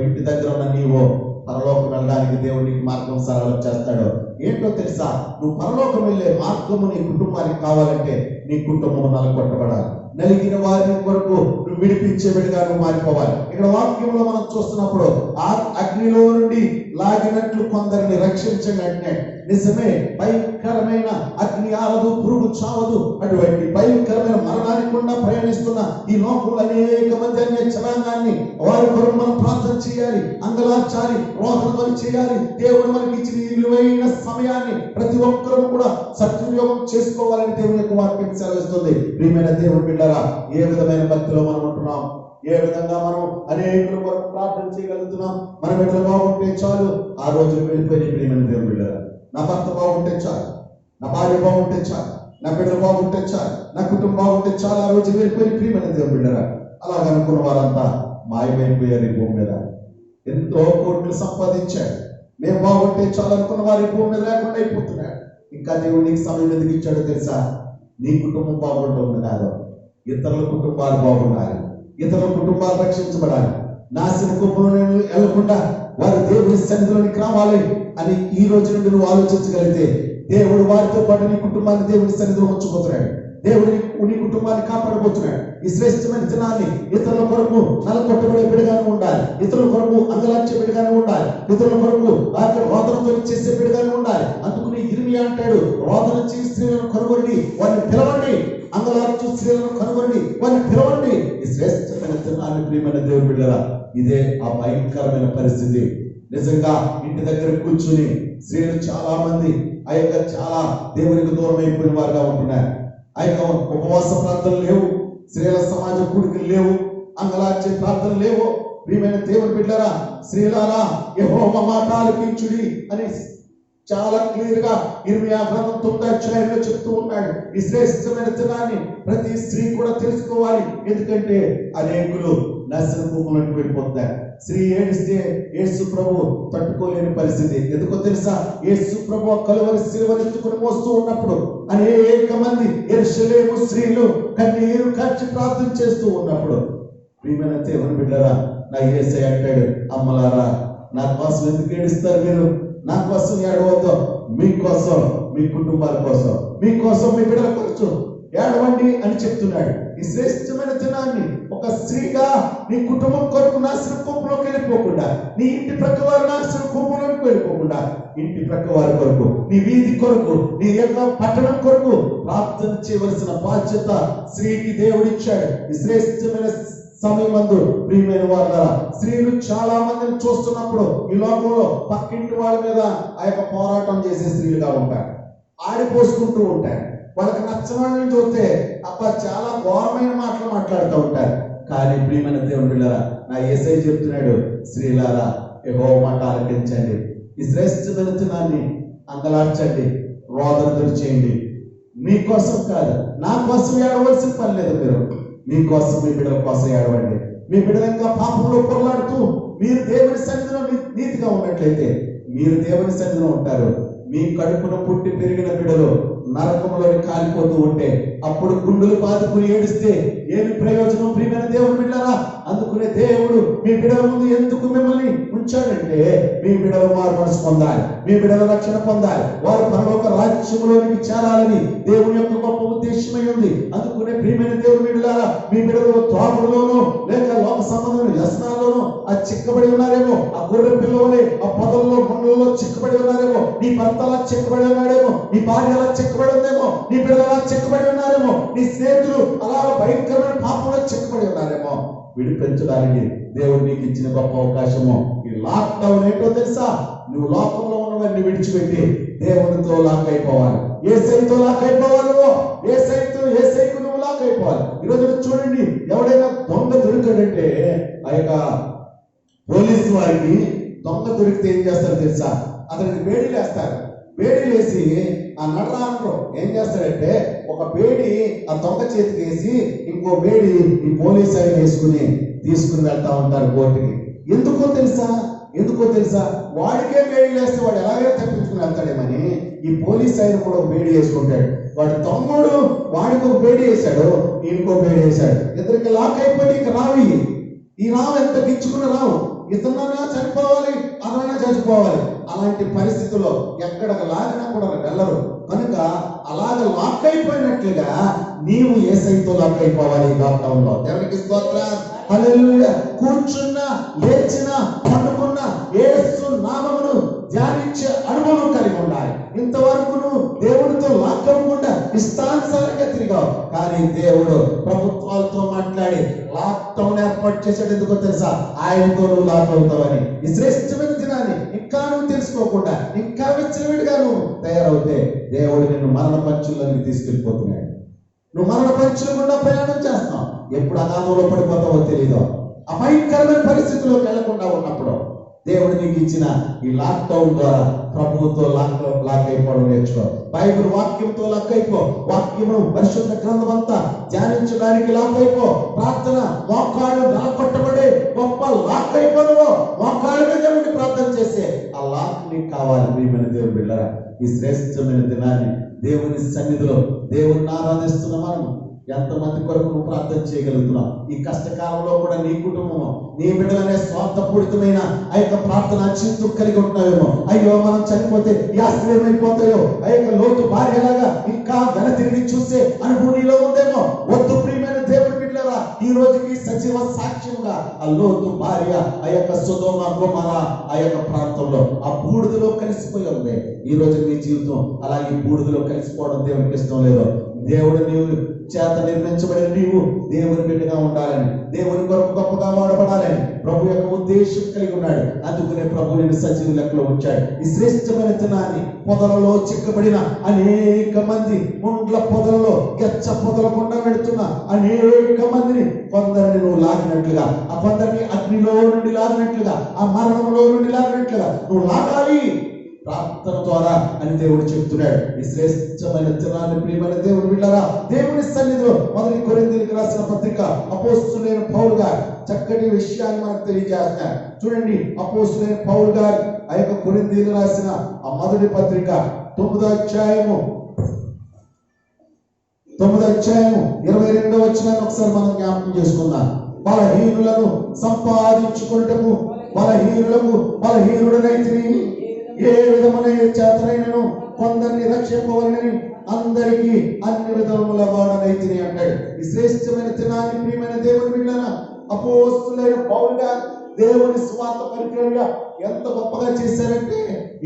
ఇంటి దగ్గర ఉన్న నీవు పరలోకం వెళ్ళడానికి దేవుడు నీకు మార్గం సరళం చేస్తాడు. ఏంటో తెలుసా? నువ్వు పరలోకం వెళ్ళే మార్గము నీ కుటుంబానికి కావాలంటే నీ కుటుంబం నలగొట్టబడాలి. నలిగిన వారి కొరకు నువ్వు విడిపించే విడిగా నువ్వు మారిపోవాలి. ఇక్కడ వాక్యంలో మనం చూస్తున్నప్పుడు ఆ అగ్నిలో నుండి లాగినట్లు కొందరిని రక్షించండి అంటే నిజమే. భయంకరమైన అగ్ని ఆరదు, పురుగు చావదు, అటువంటి భయంకరమైన మరణానికి కూడా ప్రయాణిస్తున్న ఈ లోకంలో అనేక మంది అనే జనాంగాన్ని వారి కొరకు మనం ప్రార్థన చేయాలి, అంగలార్చాలి, రోదన చేయాలి. దేవుడు మనకి ఇచ్చిన ఈ విలువైన సమయాన్ని ప్రతి ఒక్కరూ కూడా సద్వినియోగం చేసుకోవాలని దేవుని యొక్క వాక్యం సెలవిస్తుంది. ప్రియమైన దేవుని బిడ్డలారా, ఏ విధమైన భక్తిలో మనం ఉంటున్నాం? ఏ విధంగా మనం అనేకుల కొరకు ప్రార్థన చేయగలుగుతున్నాం? మన బిడ్డలు బాగుంటే చాలు, ఆ రోజులు వెళ్ళిపోయి. ప్రియమైన దేవుని బిడ్డలారా, నా భర్త బాగుంటే చాలు, నా భార్య బాగుంటే చాలు, నా బిడ్డలు బాగుంటే చాలు, నా కుటుంబం బాగుంటే చాలు, ఆ రోజు వెళ్ళిపోయి. ప్రియమైన దేవుని బిడ్డలారా, అలాగనుకున్న వారంతా మాయమైపోయారు ఈ భూమి మీద. ఎంతో కోట్లు సంపాదించారు, మేము బాగుంటే చాలు అనుకున్న వారు ఈ భూమి మీద లేకుండా అయిపోతున్నారు. ఇంకా దేవుడు నీకు సమయం ఎందుకు ఇచ్చాడో తెలుసా? నీ కుటుంబం బాగుంటుంది కాదు, ఇతరుల కుటుంబాలు బాగుండాలి, ఇతరుల కుటుంబాలు రక్షించబడాలి, నాశన కుటుంబంలో వెళ్లకుండా వారు దేవుని సన్నిధిలోనికి రావాలి అని ఈ రోజు నుండి నువ్వు ఆలోచించగలిగితే దేవుడు వారితో పాటు నీ కుటుంబాన్ని దేవుని సన్నిధిలో ఉంచబోతున్నాడు. దేవుడు నీ కుటుంబాన్ని కాపాడబోతున్నాడు. ఈ శ్రేష్టమైన దినాన్ని ఇతరుల కొరకు నలగొట్టబడే బిడ్డగానే ఉండాలి, ఇతరుల కొరకు అంగలార్చే బిడ్డగానే ఉండాలి, ఇతరుల కొరకు రోదనతో చేసే బిడ్డగానే ఉండాలి. అందుకు యిర్మీయా అంటాడు, రోదన చేసి స్త్రీలను కనుగొని వారిని పిలవండి, అంగలార్చు స్త్రీలను కనుగొనండి, వారిని పిలవండి. ఈ శ్రేష్టమైన దినాన్ని ప్రియమైన దేవుని బిడ్డలారా, ఇదే ఆ భయంకరమైన పరిస్థితి. నిజంగా ఇంటి దగ్గర కూర్చుని స్త్రీలు చాలా మంది ఆ యొక్క చాలా దేవునికి దూరం అయిపోయిన వారుగా ఉంటున్నారు. ఆ యొక్క ఉపవాస ప్రార్థనలు లేవు, స్త్రీల సమాజ కూడికలు లేవు, అంగలార్చే ప్రార్థనలు లేవు. ప్రియమైన దేవుని బిడ్డలారా, స్త్రీలారా యెహోవా మాట ఆలకించుడి అని చాలా క్లియర్ గా 29 అధ్యాయంలో చెప్తూ ఉన్నాడు. ఈ శ్రేష్టమైన దినాన్ని ప్రతి స్త్రీ కూడా తెలుసుకోవాలి. ఎందుకంటే అనేకులు నాశన భూములకు వెళ్ళిపోతారు. స్త్రీ ఏడిస్తే యేసు ప్రభు తట్టుకోలేని పరిస్థితి. ఎందుకో తెలుసా? యేసు ప్రభు కలువరి సిలువనెత్తుకుని మోస్తూ ఉన్నప్పుడు అనేక మంది యెరూషలేము స్త్రీలు కన్నీరు కార్చి ప్రార్థన చేస్తూ ఉన్నప్పుడు, ప్రియమైన దేవుని బిడ్డలారా, నా యేసయ్య అంటాడు, అమ్మలారా నా కోసం ఎందుకు ఏడుస్తారు మీరు? నా కోసం ఏడవద్దు, మీకోసం, మీ కుటుంబాల కోసం, మీకోసం, మీ బిడ్డల కోసం ఏడవండి అని చెప్తున్నాడు. ఈ శ్రేష్టమైన దినాన్ని ఒక స్త్రీగా నీ కుటుంబం కొరకు నాశన కూపంలోకి వెళ్ళిపోకుండా, నీ ఇంటి ప్రక్క వారు నాశన కూపంలోకి వెళ్ళిపోకుండా, ఇంటి ప్రక్క వారి కొరకు, నీ వీధి కొరకు, నీ యొక్క పట్టణం కొరకు ప్రార్థన చేయవలసిన బాధ్యత స్త్రీకి దేవుడిచ్చాడు. ఈ శ్రేష్టమైన సమయమందు ప్రియమైన వారు, స్త్రీలు చాలా మందిని చూస్తున్నప్పుడు ఈ లోకంలో పక్కింటి వాళ్ళ మీద ఆ యొక్క పోరాటం చేసే స్త్రీలుగా ఉంటారు, ఆడిపోసుకుంటూ ఉంటారు. వాళ్ళకి నచ్చిన వాళ్ళని చూస్తే అబ్బా చాలా ఘోరమైన మాటలు మాట్లాడుతూ ఉంటారు. కానీ ప్రియమైన దేవుని బిడ్డలారా, నా యేసయ్య చెప్తున్నాడు, స్త్రీలారా యెహోవా మాట ఆలకించండి, ఈ శ్రేష్టమైన దినాన్ని అంగలార్చండి, రోదన చేయండి. మీకోసం కాదు, నా కోసం ఏడవలసిన పని లేదు. మీరు మీకోసం, మీ బిడ్డల కోసం ఏడవండి. మీ బిడ్డల యొక్క పాపంలో పొరలాడుతూ మీరు దేవుని సన్నిధిలో నీతిగా ఉన్నట్లయితే మీరు దేవుని సన్నిధిలో ఉంటారు. మీ కడుపున పుట్టి పెరిగిన బిడ్డలు నరకంలోని కాలిపోతూ ఉంటే అప్పుడు గుండెలు బాదుకుని ఏడిస్తే ఏమి ప్రయోజనం? ప్రియమైన దేవుని బిడ్డలారా, అందుకునే దేవుడు మీ బిడ్డల ముందు ఎందుకు మిమ్మల్ని ఉంచాడంటే మీ బిడ్డలు వారు మనసు పొందాలి, మీ బిడ్డల రక్షణ పొందాలి, వారు పరలోక రాజ్యంలోనికి చేరాలని దేవుని యొక్క గొప్ప ఉద్దేశమై ఉంది. అందుకునే ప్రియమైన దేవుని బిడ్డలారా, మీ బిడ్డలు త్రాగుడులోనూ లేక లోక సంబంధమైన వ్యసనాల్లోనూ ఆ చిక్కబడి ఉన్నారేమో, ఆ గొర్రె పిల్లలే ఆ పొదల్లో గుండెల్లో చిక్కబడి ఉన్నారేమో, నీ భర్త అలా చిక్కబడి ఉన్నాడేమో, నీ భార్య అలా చిక్కబడి ఉందేమో, నీ బిడ్డలు అలా చిక్కబడి ఉన్నారేమో, నీ స్నేహితులు అలా భయంకరమైన పాపంలో చిక్కబడి ఉన్నారేమో. విడిపించడానికి దేవుడు నీకు ఇచ్చిన గొప్ప అవకాశము ఈ లాక్డౌన్. ఏంటో తెలుసా? నువ్వు లోకంలో ఉన్నవన్నీ విడిచిపెట్టి దేవునితో లాక్ అయిపోవాలి, యేసయ్యతో లాక్ అయిపోవాలి. యేసయ్యకు నువ్వు లాక్ అయిపోవాలి. ఈరోజు చూడండి, ఎవడైనా దొంగ దొరికాడంటే ఆ యొక్క పోలీసు వారికి దొంగ దొరికితే ఏం చేస్తారు తెలుసా? అతనికి బేడీలు వేస్తారు. బేడీలు వేసి ఆ నడరాండ్రు ఏం చేస్తాడంటే ఒక బేడి ఆ దొంగ చేతికి వేసి ఇంకో బేడి ఈ పోలీసు ఆయన వేసుకుని తీసుకుని వెళ్తా ఉంటారు కోర్టుకి. ఎందుకో తెలుసా? వాడికే బేడీలు వేస్తే వాడు ఎలాగైనా తప్పించుకుని వెళ్తాడేమని ఈ పోలీసు ఆయన కూడా ఒక బేడి వేసుకుంటాడు. వాడు తమ్ముడు వాడికి ఒక బేడి వేశాడు, ఇంకో బేడి వేశాడు. ఇద్దరికి లాక్ అయిపోయి ఇక రావు. ఈ రావు ఎంత గిచ్చుకున్న రావు, ఇతనైనా చనిపోవాలి, అదైనా చచ్చిపోవాలి. అలాంటి పరిస్థితుల్లో ఎక్కడికి లాగినా కూడా వెళ్ళరు. కనుక అలాగ లాక్ అయిపోయినట్లుగా నీవు యేసయ్యతో లాక్ అయిపోవాలి. లాక్డౌన్ లో దేవునికి స్తోత్రం, హల్లెలూయా. కూర్చున్నా, లేచినా, పండుకున్నా యేసు నామమును ధ్యానించే అనుభవం కలిగి ఉండాలి. ఇంతవరకు నువ్వు దేవుడితో లాక్ అవ్వకుండా ఇష్టానుసారంగా తిరిగావు. కానీ దేవుడు ప్రభుత్వాలతో మాట్లాడి లాక్డౌన్ ఏర్పాటు చేసాడు. ఎందుకో తెలుసా? ఆయనతో నువ్వు లాక్ అవుతావని. ఈ శ్రేష్టమైన దినాన్ని ఇంకా నువ్వు తెలుసుకోకుండా, ఇంకా విచ్చలవిడిగా నువ్వు తయారవుతే దేవుడు నిన్ను మరణ పంచుల్లోకి తీసుకెళ్ళిపోతున్నాడు. నువ్వు మరణ పంచుల గుండా ప్రయాణం చేస్తావు. ఎప్పుడు అనాథంలో పడిపోతావో తెలియదు. అభయంకరమైన పరిస్థితుల్లోకి వెళ్లకుండా ఉన్నప్పుడు దేవుడు నీకు ఇచ్చిన ఈ లాక్డౌన్ ద్వారా ప్రభువుతో లాక్ అయిపోవడం నేర్చుకో. బైబిల్ వాక్యంతో లాక్ అయిపో. వాక్యము పరిశుద్ధ గ్రంథం అంతా ధ్యానించడానికి లాక్ అయిపో. ప్రార్థన మోకాళ్ళు కొట్టబడే గొప్ప లాక్ అయిపోను. మోకాళ్ళ మీద ఉండి ప్రార్థన చేసే ఆ లాక్ నీకు కావాలి. ప్రియమైన దేవుని బిడ్డలారా, ఈ శ్రేష్టమైన దినాన్ని దేవుని సన్నిధిలో దేవుణ్ణి ఆరాధిస్తున్న మనం ఎంతమంది కొరకు నువ్వు ప్రార్థన చేయగలుగుతున్నావు? ఈ కష్టకాలంలో కూడా నీ కుటుంబము, నీ బిడ్డలనే స్వార్థపూరితమైన ఆ యొక్క ప్రార్థన చింతు కలిగి ఉంటాయేమో. అయ్యో మనం చనిపోతే ఈ ఆస్తులు ఏమైపోతాయో, ఆ యొక్క లోతు భార్యలాగా ఇంకా వెనతిరిగి చూసే అనుభూతిలో ఉందేమో. వద్దు ప్రియమైన దేవుని బిడ్డలారా, ఈ రోజుకి సజీవ సాక్ష్యంగా ఆ లోతు భార్య ఆ యొక్క సొదొమ గొమొర ఆ యొక్క ప్రాంతంలో ఆ బూడిదలో కలిసిపోయి ఉంది. ఈ రోజు నీ జీవితం అలా ఈ బూడిదలో కలిసిపోవడం దేవునికి ఇష్టం లేదు. దేవుడు నీవు చేత నిర్మించబడిన నీవు దేవుని బిడ్డగా ఉండాలని, దేవుని కొరకు గొప్పగా వాడబడాలని ప్రభు యొక్క ఉద్దేశం కలిగి ఉన్నాడు. అందుకనే ప్రభు నేను సజీవ లెక్కలో ఉంచాడు. ఈ శ్రేష్టమైన దినాన్ని పొదలలో చిక్కబడిన అనేక మంది, ముండ్ల పొదలలో గెచ్చ పొదల గుండా వెళుతున్న అనేక మందిని, కొందరిని నువ్వు లాగినట్లుగా, ఆ కొందరిని అగ్నిలో నుండి లాగినట్లుగా, ఆ మరణంలో నుండి లాగినట్లుగా నువ్వు లాగాలి ప్రార్థన ద్వారా అని దేవుడు చెప్తున్నాడు. ఈ శ్రేష్టమైన దినాన్ని ప్రియమైన దేవుడు బిడ్డలారా, దేవుని సన్నిధిలో మొదటి కొరింథీయులకు రాసిన పత్రిక అపోస్తలుడైన పౌలు గారు చక్కటి విషయాన్ని మనకు తెలియజేస్తున్నారు. చూడండి, అపోస్తలుడైన పౌలు గారు ఆ యొక్క కొరింథీయులకు రాసిన ఆ మొదటి పత్రిక 9వ అధ్యాయము 22వ వచనాన్ని ఒకసారి మనం జ్ఞాపకం చేసుకుందాం. బలహీనులను సంపాదించుకుంటము బలహీనులకు బలహీనుడనైతిని, ఏ విధమైన చేతనైనను కొందరిని రక్షింపవలనని అందరికీ అన్ని విధముల వాడనైతిని అంటాడు. ఈ శ్రేష్టమైన దినాన్ని ప్రియమైన దేవుని బిడ్డలారా, అపోస్తలుడైన పౌలు గారు దేవుని సువార్త పరిచర్య ఎంత గొప్పగా చేశారంటే,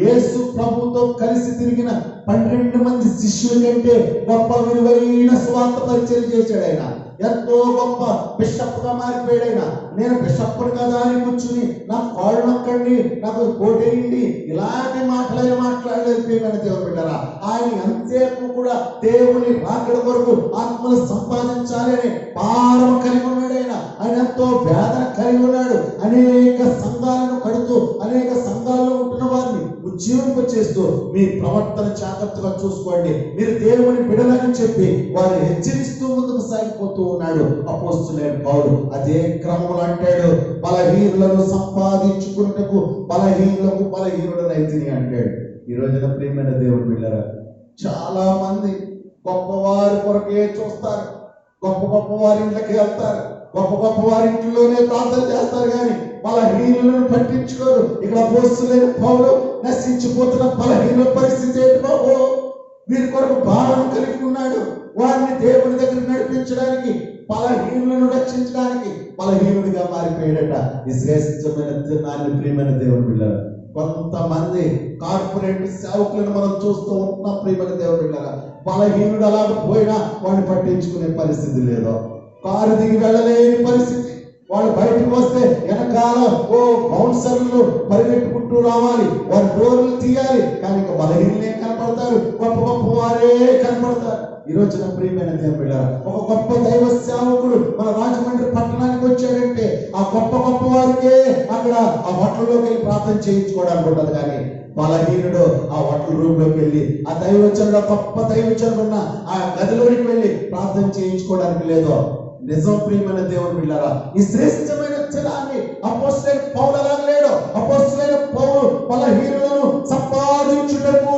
యేసు ప్రభుతో కలిసి తిరిగిన 12 మంది శిష్యుల కంటే గొప్ప విలువైన సువార్త పరిచర్య చేశాడు ఆయన. ఎంతో గొప్ప బిషప్ గా మారిపోయాడు ఆయన. నేను బిషప్ కదా అని కూర్చుని నాకు కాళ్ళు నొక్కండి, నాకు కోటేయండి, ఇలాంటి మాటలైన మాట్లాడలేదు ప్రియమైన దేవుని బిడ్డలారా. ఆయన ఎంతసేపు కూడా దేవుని రాకడ కొరకు ఆత్మలు సంపాదించాలి అనే భారం కలిగి ఉన్నాడు. ఆయన ఎంతో వేదన కలిగి ఉన్నాడు. అనేక సంఘాలను కడుతూ అనేక సంఘాలలో ఉంటున్న వారిని ఉజ్జీవింప చేస్తూ మీ ప్రవర్తన జాగ్రత్తగా చూసుకోండి, మీరు దేవుని బిడ్డలని చెప్పి వారు హెచ్చరిస్తూ ముందుకు సాగిపోతూ ఉన్నాడు అపోస్తలుడైన పౌలు. అదే క్రమంలో అంటాడు, బలహీనులను సంపాదించుకున్నకు బలహీనులకు బలహీనుడనైతిని అంటాడు. ఈ రోజున ప్రియమైన దేవుని బిడ్డలారా, చాలా మంది గొప్పవారి కొరకే చూస్తారు, గొప్ప వారి ఇంట్లోకి వెళ్తారు, గొప్ప వారి ఇంట్లోనే ప్రార్థన చేస్తారు, కానీ బలహీనులను పట్టించుకోరు. ఇక్కడ అపోస్తలుడైన పౌలు నశించిపోతున్న బలహీనుల పరిస్థితి ఏంటి బాబు? వీరి కొరకు భారం కలిగి ఉన్నాడు. వారిని దేవుని దగ్గర నడిపించడానికి, బలహీనులను రక్షించడానికి బలహీనుడిగా మారిపోయాడట. ఈ శ్రేష్టమైన దినాన్ని ప్రియమైన దేవుని బిడ్డలారా, కొంతమంది కార్పొరేట్ సేవకులను మనం చూస్తూ ఉంటున్నాం ప్రియమైన దేవుని బిడ్డలారా. బలహీనుడు అలాగ పోయినా వాడిని పట్టించుకునే పరిస్థితి లేదు, కారు దిగి వెళ్ళలేని పరిస్థితి. వాళ్ళు బయటకు వస్తే వెనకాల బౌన్సర్లు పరిగెట్టుకుంటూ రావాలి, వారి డోర్లు తీయాలి, కానీ ఇక బలహీనలే కనపడతారు, గొప్ప వారే కనపడతారు. ఈ రోజున ప్రియమైన దేవుని బిడ్డలారా, ఒక గొప్ప దైవ సేవకుడు మన రాజమండ్రి పట్టణానికి వచ్చాడంటే ఆ గొప్ప వారికే అక్కడ ఆ హోటల్లోకి వెళ్ళి ప్రార్థన చేయించుకోవడానికి ఉంటుంది, కానీ బలహీనుడు ఆ హోటల్ రూమ్ లోకి వెళ్ళి ఆ దైవచనుడు, గొప్ప దైవచనుడు ఉన్న ఆ గదిలోనికి వెళ్ళి ప్రార్థన చేయించుకోవడానికి లేదు. నిజం ప్రియమైన దేవుని బిడ్డలారా, ఈ శ్రేష్టమైన దినాన్ని అపోస్తలుడైన పౌలు అలాగ లేడు. అపోస్తలుడైన పౌలు బలహీనులను సంపాదించుటకు.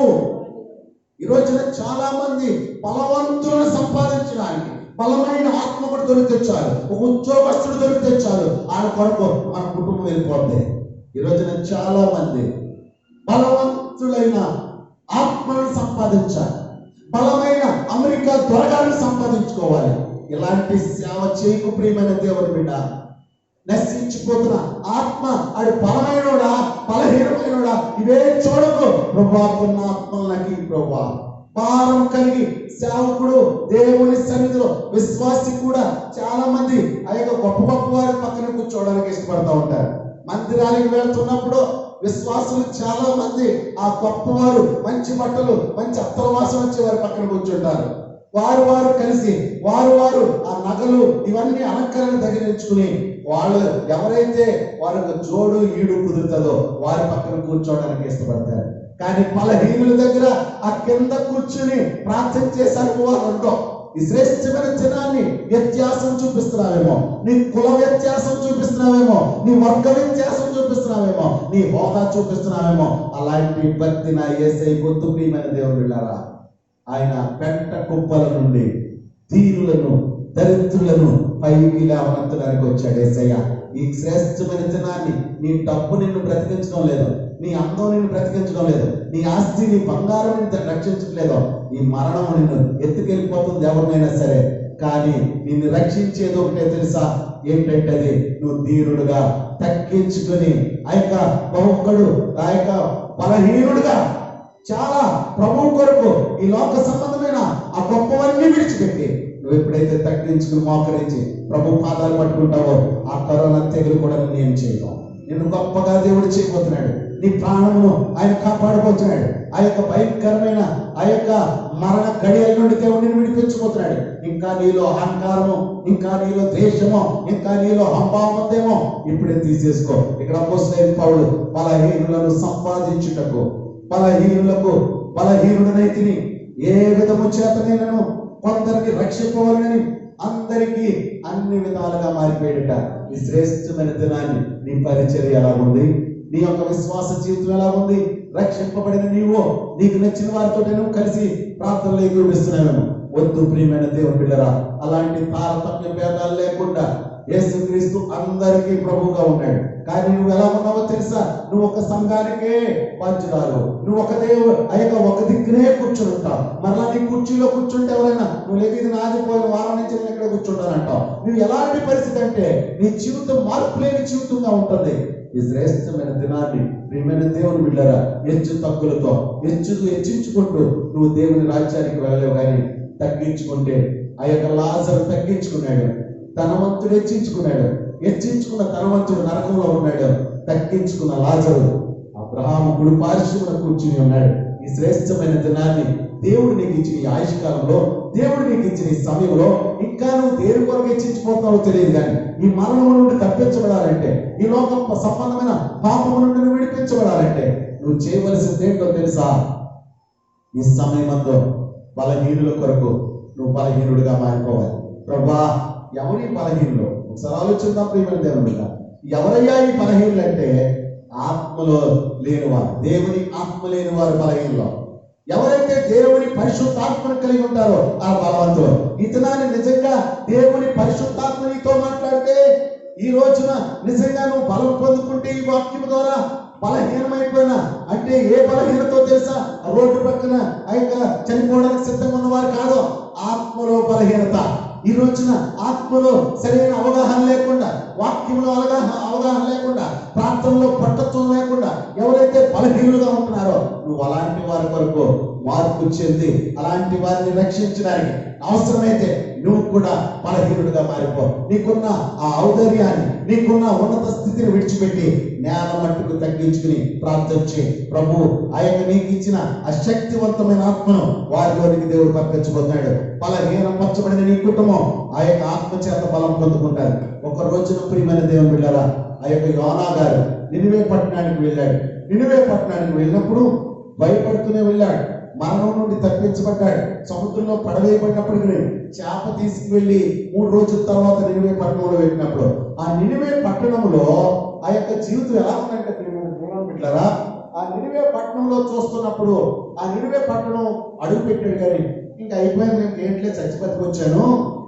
ఈ రోజున చాలా మంది బలవంతులను సంపాదించడానికి, బలమైన ఆత్మకుడు దొరికితే చాలు, ఒక ఉద్యోగస్తుడు దొరికితే చాలు, ఆయన కొరకు మన కుటుంబం వెళ్ళిపోతుంది. ఈ రోజున చాలా మంది బలవంతులైన ఆత్మలను సంపాదించాలి, బలమైన అమెరికా త్వరగాన్ని సంపాదించుకోవాలి. ఇలాంటి సేవ చేయకు ప్రియమైన దేవుని బిడ్డ. నశించిపోతున్న ఆత్మ ఆడు బలమైనోడా బలహీనమైనోడా ఇవే చూడకు. ప్రభువా కొన్న ఆత్మలకి ప్రభువా భారం కలిగి సేవకుడు దేవుని సన్నిధిలో విశ్వాసి కూడా చాలా మంది ఆ యొక్క గొప్ప వారి పక్కన కూర్చోవడానికి ఇష్టపడతా ఉంటారు. మందిరానికి వెళ్తున్నప్పుడు విశ్వాసులు చాలా మంది ఆ గొప్పవారు మంచి బట్టలు మంచి అత్తరవాసం వచ్చే వారి పక్కన కూర్చుంటారు. వారు కలిసి వారు ఆ నగలు ఇవన్నీ అలంకరణ తగిలించుకుని వాళ్ళు ఎవరైతే వారికి జోడు ఈడు కుదురుతుందో వారి పక్కన కూర్చోవడానికి ఇష్టపడతారు. కానీ బలహీనుల దగ్గర ఆ కింద కూర్చుని ప్రార్థన చేశారు వారు ఉండవు. ఈ శ్రేష్టమైన జనాన్ని వ్యత్యాసం చూపిస్తున్నావేమో, నీ కుల వ్యత్యాసం చూపిస్తున్నావేమో, నీ వర్గ వ్యత్యాసం చూపిస్తున్నావేమో, నీ హోదా చూపిస్తున్నావేమో. అలాంటి భక్తి నా యేసయ్య గొంతు ప్రియమైన దేవుని బిడ్డలారా. ఆయన పెంట కుప్పల నుండి దీనులను దరిద్రులను పైకి లేవనెత్తడానికి వచ్చాడు యేసయ్య. ఈ శ్రేష్టమైన దినాన్ని నీ డబ్బు నిన్ను బ్రతికించడం లేదు, నీ అందం నిన్ను బ్రతికించడం లేదు, నీ ఆస్తి నీ బంగారం నిన్ను రక్షించట్లేదు. ఈ మరణం నిన్ను ఎత్తుకెళ్ళిపోతుంది ఎవరినైనా సరే, కానీ నిన్ను రక్షించేది ఒకటే తెలుసా? ఏంటంటే అది నువ్వు దీనుడుగా తగ్గించుకుని ఆ యొక్క బహుకడు ఆ యొక్క బలహీనుడుగా చాలా ప్రభువు కొరకు ఈ లోక సంబంధమైన ఆ గొప్పవన్నీ విడిచిపెట్టి నువ్వు ఎప్పుడైతే తగ్గించుకుని మోకరించి ప్రభు పాదాలు పట్టుకుంటావో ఆ కరోనా తెగులు కూడా నేను చేయను. నిన్ను గొప్పగా దేవుడు చేయబోతున్నాడు. నీ ప్రాణమును ఆయన కాపాడబోతున్నాడు. ఆ యొక్క భయంకరమైన ఆ యొక్క మరణ గడియల నుండి దేవుడిని విడిపించబోతున్నాడు. ఇంకా నీలో అహంకారము, ఇంకా నీలో ద్వేషము, ఇంకా నీలో హంభావం ఉందేమో ఇప్పుడే తీసేసుకో. ఇక్కడ అపోస్తలుడైన పౌలు బలహీనులను సంపాదించుటకు బలహీనుడనైతిని, ఏ విధము చేతనైనను కొందరికి రక్షింపవాలని అందరికీ అన్ని విధాలుగా మారిపోయేట. ఈ శ్రేష్టమైన దినాన్ని నీ పరిచర్య ఎలా ఉంది? నీ యొక్క విశ్వాస జీవితం ఎలా ఉంది? రక్షింపబడిన నీవు నీకు నచ్చిన వారితో నేను కలిసి ప్రార్థనలు ఎగురుస్తున్నాను. వద్దు ప్రియమైన దేవుని బిడ్డరా, అలాంటి తారతమ్య భేదాలు లేకుండా యేసుక్రీస్తు అందరికీ ప్రభువుగా ఉన్నాడు. కానీ నువ్వు ఎలా ఉన్నావో తెలుసా? నువ్వు ఒక సంఘానికే బాధ్యురాలు. నువ్వు ఒక దిక్కునే కూర్చుని ఉంటావు. మరలా నీ కుర్చీలో కూర్చుంటే ఎవరైనా నువ్వు లేదు ఇది నాది, పోయిన వారం నుంచి నేను ఇక్కడ కూర్చుంటానంటావు. నువ్వు ఎలాంటి పరిస్థితి అంటే నీ జీవితం మార్పు లేని జీవితంగా ఉంటుంది. ఈ శ్రేష్టమైన దినాన్ని ప్రియమైన దేవుని బిడ్డరా, హెచ్చు తగ్గులతో హెచ్చించుకుంటూ నువ్వు దేవుని రాజ్యానికి వెళ్ళలేవు. కానీ తగ్గించుకుంటే ఆ యొక్క లాజరు తగ్గించుకున్నాడు, ధనవంతుడు హెచ్చించుకున్న ధనవంతుడు నరకంలో ఉన్నాడు. తగ్గించుకున్న లాజరు అబ్రహాము కుడి పార్శ్వమున కూర్చుని ఉన్నాడు. ఈ శ్రేష్టమైన దినాన్ని దేవుడు నీకు ఇచ్చిన ఈ ఆయుష్కాలంలో, దేవుడు నీకు ఇచ్చిన ఈ సమయంలో ఇంకా నువ్వు దేని కొరకు హెచ్చించిపోతావో తెలియదు. కానీ ఈ మరణము నుండి తప్పించబడాలంటే, ఈ లోక సంబంధమైన పాపము నుండి నువ్వు విడిపించబడాలంటే నువ్వు చేయవలసింది ఏంటో తెలుసా? ఈ సమయమంలో బలహీనుల కొరకు నువ్వు బలహీనుడిగా మారిపోవాలి. ప్రభువా, ఎవరి బలహీనులు? ఒకసారి ఆలోచిద్దాం ప్రియమైన దేవుని బిడ్డ. ఎవరయ్యా ఈ బలహీనులు అంటే ఆత్మలో లేనివారు, దేవుని ఆత్మ లేని వారు బలహీనులు. ఎవరైతే దేవుని పరిశుద్ధాత్మను కలిగి ఉంటారో ఆ బలవంతులు. ఇతనాన్ని నిజంగా దేవుని పరిశుద్ధాత్మ నీతో మాట్లాడితే ఈ రోజున నిజంగా నువ్వు బలం పొందుకుంటే ఈ వాక్యం ద్వారా బలహీనమైపోయినా అంటే ఏ బలహీనతో తెలుసా? రోడ్డు పక్కన చనిపోవడానికి సిద్ధంగా ఉన్నవారు కాదు, ఆత్మలో బలహీనత. ఈ రోజున ఆత్మలో సరైన అవగాహన లేకుండా, వాక్యంలో అవగాహన లేకుండా, ప్రార్థనలో పట్టత్వం లేకుండా ఎవరైతే బలహీనులుగా ఉంటున్నారో నువ్వు అలాంటి వారి కొరకు మార్పు చెంది అలాంటి వారిని రక్షించడానికి అవసరమైతే నువ్వు కూడా బలహీనుడిగా మారిపో. నీకున్న ఆ ఔదార్యాన్ని, నీకున్న ఉన్నత స్థితిని విడిచిపెట్టి నేల మట్టుకు తగ్గించుకుని ప్రార్థన చేయి. ప్రభు ఆయన నీకు ఇచ్చిన ఆ శక్తివంతమైన ఆత్మను వారిలోనికి దేవుడు పంపించబోతున్నాడు. బలహీనపరచబడిన నీ కుటుంబం ఆ యొక్క ఆత్మ చేత బలం పొందుకుంటారు. ఒక రోజున ప్రియమైన దేవుని బిడ్డలారా, ఆ యొక్క యోనా గారు నినివే పట్టణానికి వెళ్ళాడు. నినివే పట్టణానికి వెళ్ళినప్పుడు భయపడుతూనే వెళ్ళాడు. మరణం నుండి తప్పించబడ్డాడు. సముద్రంలో పడవేయబడినప్పటికీ చేప తీసుకువెళ్ళి 3 రోజుల తర్వాత నినివే పట్టణంలో వెళ్ళినప్పుడు ఆ నినివే పట్టణంలో ఆ యొక్క జీవితం ఎలా ఉందంటే బిడ్డలారా, ఆ నినివే పట్టణంలో చూస్తున్నప్పుడు ఆ నినివే పట్టణం అడుగు పెట్టాడు. కానీ ఇంకా అయిపోయింది, నేను ఏంట్లే చచ్చిపోతికి వచ్చాను,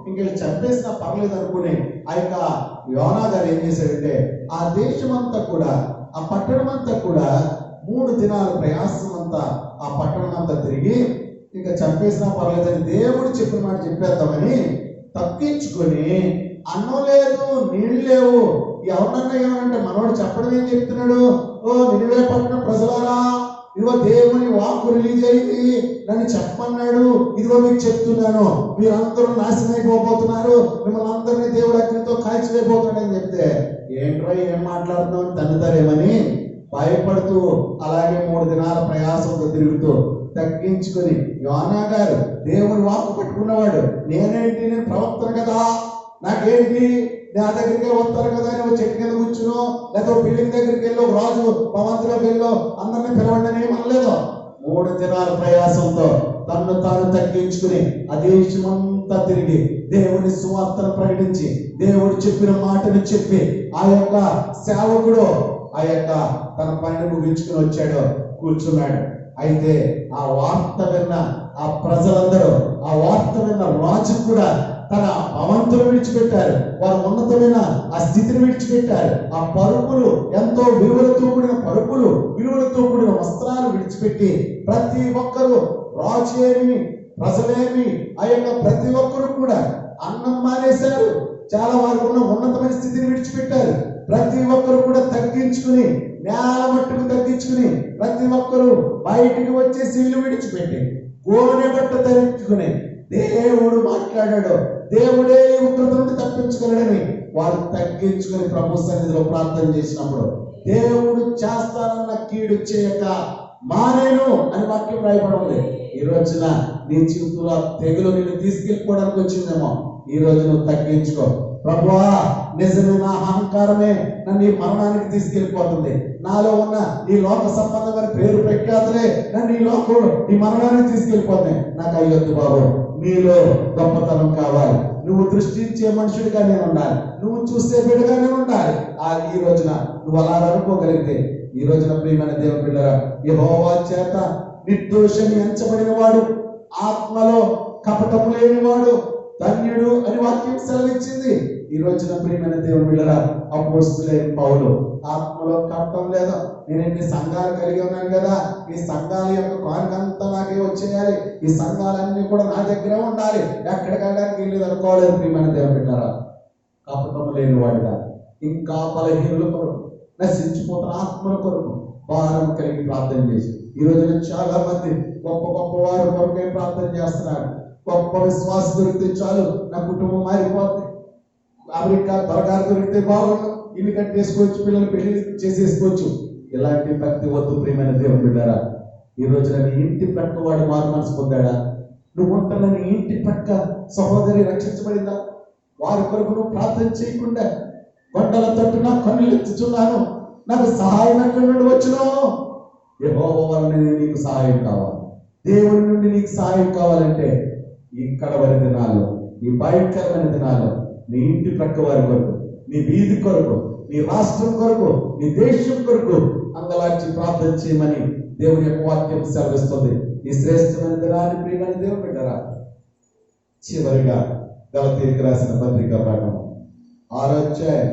ఇంక చంపేసినా పర్లేదు అనుకుని ఆ యొక్క యోనా గారు ఏం చేశాడంటే ఆ దేశమంతా కూడా, ఆ పట్టణం అంతా కూడా 3 దినాల ప్రయాసం అంతా ఆ పట్టణం అంతా తిరిగి ఇంకా చంపేసినా పర్లేదని దేవుడు చెప్పిన మాట చెప్పేద్దామని తప్పించుకొని, అన్నం లేదు, నీళ్ళు లేవు. ఎవరన్నా ఏమనంటే మనవాడు చెప్పడం ఏం చెప్తున్నాడు? ఓ నినివే పట్టణం ప్రజలారా, ఇదిగో దేవుని వాక్కు రిలీజ్ అయింది, నన్ను చెప్పమన్నాడు, ఇదిగో మీకు చెప్తున్నాను, మీరందరూ నాశనం అయిపోతున్నారు, మిమ్మల్ని అందరినీ దేవుడు అగ్నితో కాల్చివేయబోతున్నాడు అని చెప్తే ఏంట్రా ఏం మాట్లాడుతున్నావు తన్నుతారేమని భయపడుతూ అలాగే 3 దినాల ప్రయాసంతో తిరుగుతూ తగ్గించుకొని, యోనా గారు దేవుని వాక్కు పట్టుకున్నవాడు, నేనేంటి, నేను ప్రవక్తను కదా, నాకేంటి, నా దగ్గరికి వస్తారు కదా, నువ్వు చెట్టు కింద కూర్చును, లేకపోతే బిల్డింగ్ దగ్గరికి వెళ్ళి ఒక రాజు భవంతిలోకి వెళ్ళో అందరినీ పిలవండి అని ఏమనలేదు. 3 దినాల ప్రయాసంతో తను తాను తగ్గించుకుని ఆ దేశమంతా తిరిగి దేవుని సువార్తను ప్రకటించి దేవుడు చెప్పిన మాటను చెప్పి ఆ యొక్క సేవకుడు ఆ యొక్క తన పనిని ముగించుకుని వచ్చాడు, కూర్చున్నాడు. అయితే ఆ వార్త విన్న ఆ ప్రజలందరూ, ఆ వార్త విన్న రాజు కూడా తన భవంతులు విడిచిపెట్టారు. వారు ఉన్నతమైన ఆ స్థితిని విడిచిపెట్టారు. ఆ పరుపులు, ఎంతో విలువలతో కూడిన పరుపులు, విలువలతో కూడిన వస్త్రాలు విడిచిపెట్టి ప్రతి ఒక్కరూ, రాజు ఏమి, ప్రజలేమి, ఆ యొక్క ప్రతి ఒక్కరు కూడా అన్నం మానేశారు. చాలా వారు ఉన్న ఉన్నతమైన స్థితిని విడిచిపెట్టారు. ప్రతి ఒక్కరు కూడా తగ్గించుకుని, నేల మట్టుకు తగ్గించుకుని, ప్రతి ఒక్కరు బయటికి వచ్చేసి ఇల్లు విడిచిపెట్టి, గోనె బట్ట ధరించుకుని, దేవుడు మాట్లాడాడు, దేవుడే ఈ ఉగ్రత నుండి తప్పించగలడని వారు తగ్గించుకొని ప్రభు సన్నిధిలో ప్రార్థన చేసినప్పుడు దేవుడు చేస్తానన్న కీడు చేయక మానేను అని వాక్యం రాయబడి ఉంది. ఈ రోజున నీ జీవితంలో తెగులు నిన్ను తీసుకెళ్ళిపోవడానికి వచ్చిందేమో, ఈ రోజు నువ్వు తగ్గించుకో. ప్రభువా, నిజమే నా అహంకారమే నన్ను ఈ మరణానికి తీసుకెళ్ళిపోతుంది, నాలో ఉన్న ఈ లోక సంబంధమైన పేరు ప్రఖ్యాతులే నన్ను ఈ మరణానికి తీసుకెళ్ళిపోతుంది. నాకు అయ్యొద్దు బాబు, నీలో గొప్పతనం కావాలి. నువ్వు దృష్టించే మనుషుడిగా నేను ఉండాలి, నువ్వు చూసే బిడ్డగా నేను ఉండాలి. ఈ రోజున నువ్వు అలా అనుకోగలిగితే, ఈ రోజున ప్రియమైన దేవుని బిడ్డరా, యెహోవా చేత నిర్దోషని ఎంచబడిన వాడు, ఆత్మలో కపటము లేనివాడు ధన్యుడు అని వాక్యం సెలవిచ్చింది. ఈ రోజున ప్రియమైన దేవుని బిడ్డరా, అపోస్తలుడైన పౌలు ఆత్మలో కపటం లేదా, నేను ఎన్ని సంఘాలు కలిగి ఉన్నాను కదా, ఈ సంఘాల యొక్క కానుకంతా నాకే వచ్చేయాలి, ఈ సంఘాలన్నీ కూడా నా దగ్గర ఉండాలి, ఎక్కడికి వెళ్ళడానికి వెళ్ళేది అనుకోలేదు. ప్రియమైన దేవుని బిడ్డరా, కపటం లేని వాడుగా ఇంకా బలహీనుల కొరకు, నశించిపోతున్న ఆత్మల కొరకు భారం కలిగి ప్రార్థన చేసి, ఈ రోజున చాలా మంది గొప్ప గొప్ప వారి కొరకే ప్రార్థన చేస్తున్నారు. గొప్ప విశ్వాసం దొరికితే చాలు, నా కుటుంబం మారిపోతుంది, అమెరికా త్వరగా దొరికితే బాగుండు, ఇల్లు కట్టేసుకోవచ్చు, పిల్లలు పెళ్లి చేసేసుకోవచ్చు. ఇలాంటి భక్తి వద్దు ప్రియమైన దేవుని బిడ్డారా. ఈ రోజున నీ ఇంటి పక్క వాడు మారు మనసు పొందాడా? నువ్వు ఉంటున్న నీ ఇంటి పక్క సహోదరి రక్షించబడిందా? వారి కొరకు నువ్వు ప్రార్థన చేయకుండా కొండల తట్టు నా కన్నులు ఎత్తుచున్నాను, నాకు సహాయం ఎక్కడి నుండి వచ్చును? యెహోవా వలన నీకు సహాయం కావాలి. దేవుడి నుండి నీకు సహాయం కావాలంటే ఈ కడవరి దినాల్లో, ఈ భయంకరమైన దినాల్లో నీ ఇంటి ప్రక్క వారి కొరకు, నీ వీధి కొరకు, నీ రాష్ట్రం కొరకు, నీ దేశం కొరకు అంగలార్చి ప్రార్థన చేయమని దేవుని యొక్క వాక్యం సెలవిస్తుంది. ఈ శ్రేష్టమైన దినాన్ని ప్రియమైన దేవుని బిడ్డరా, చివరిగా గలతీయులకు రాసిన పత్రిక పాఠం 6వ అధ్యాయం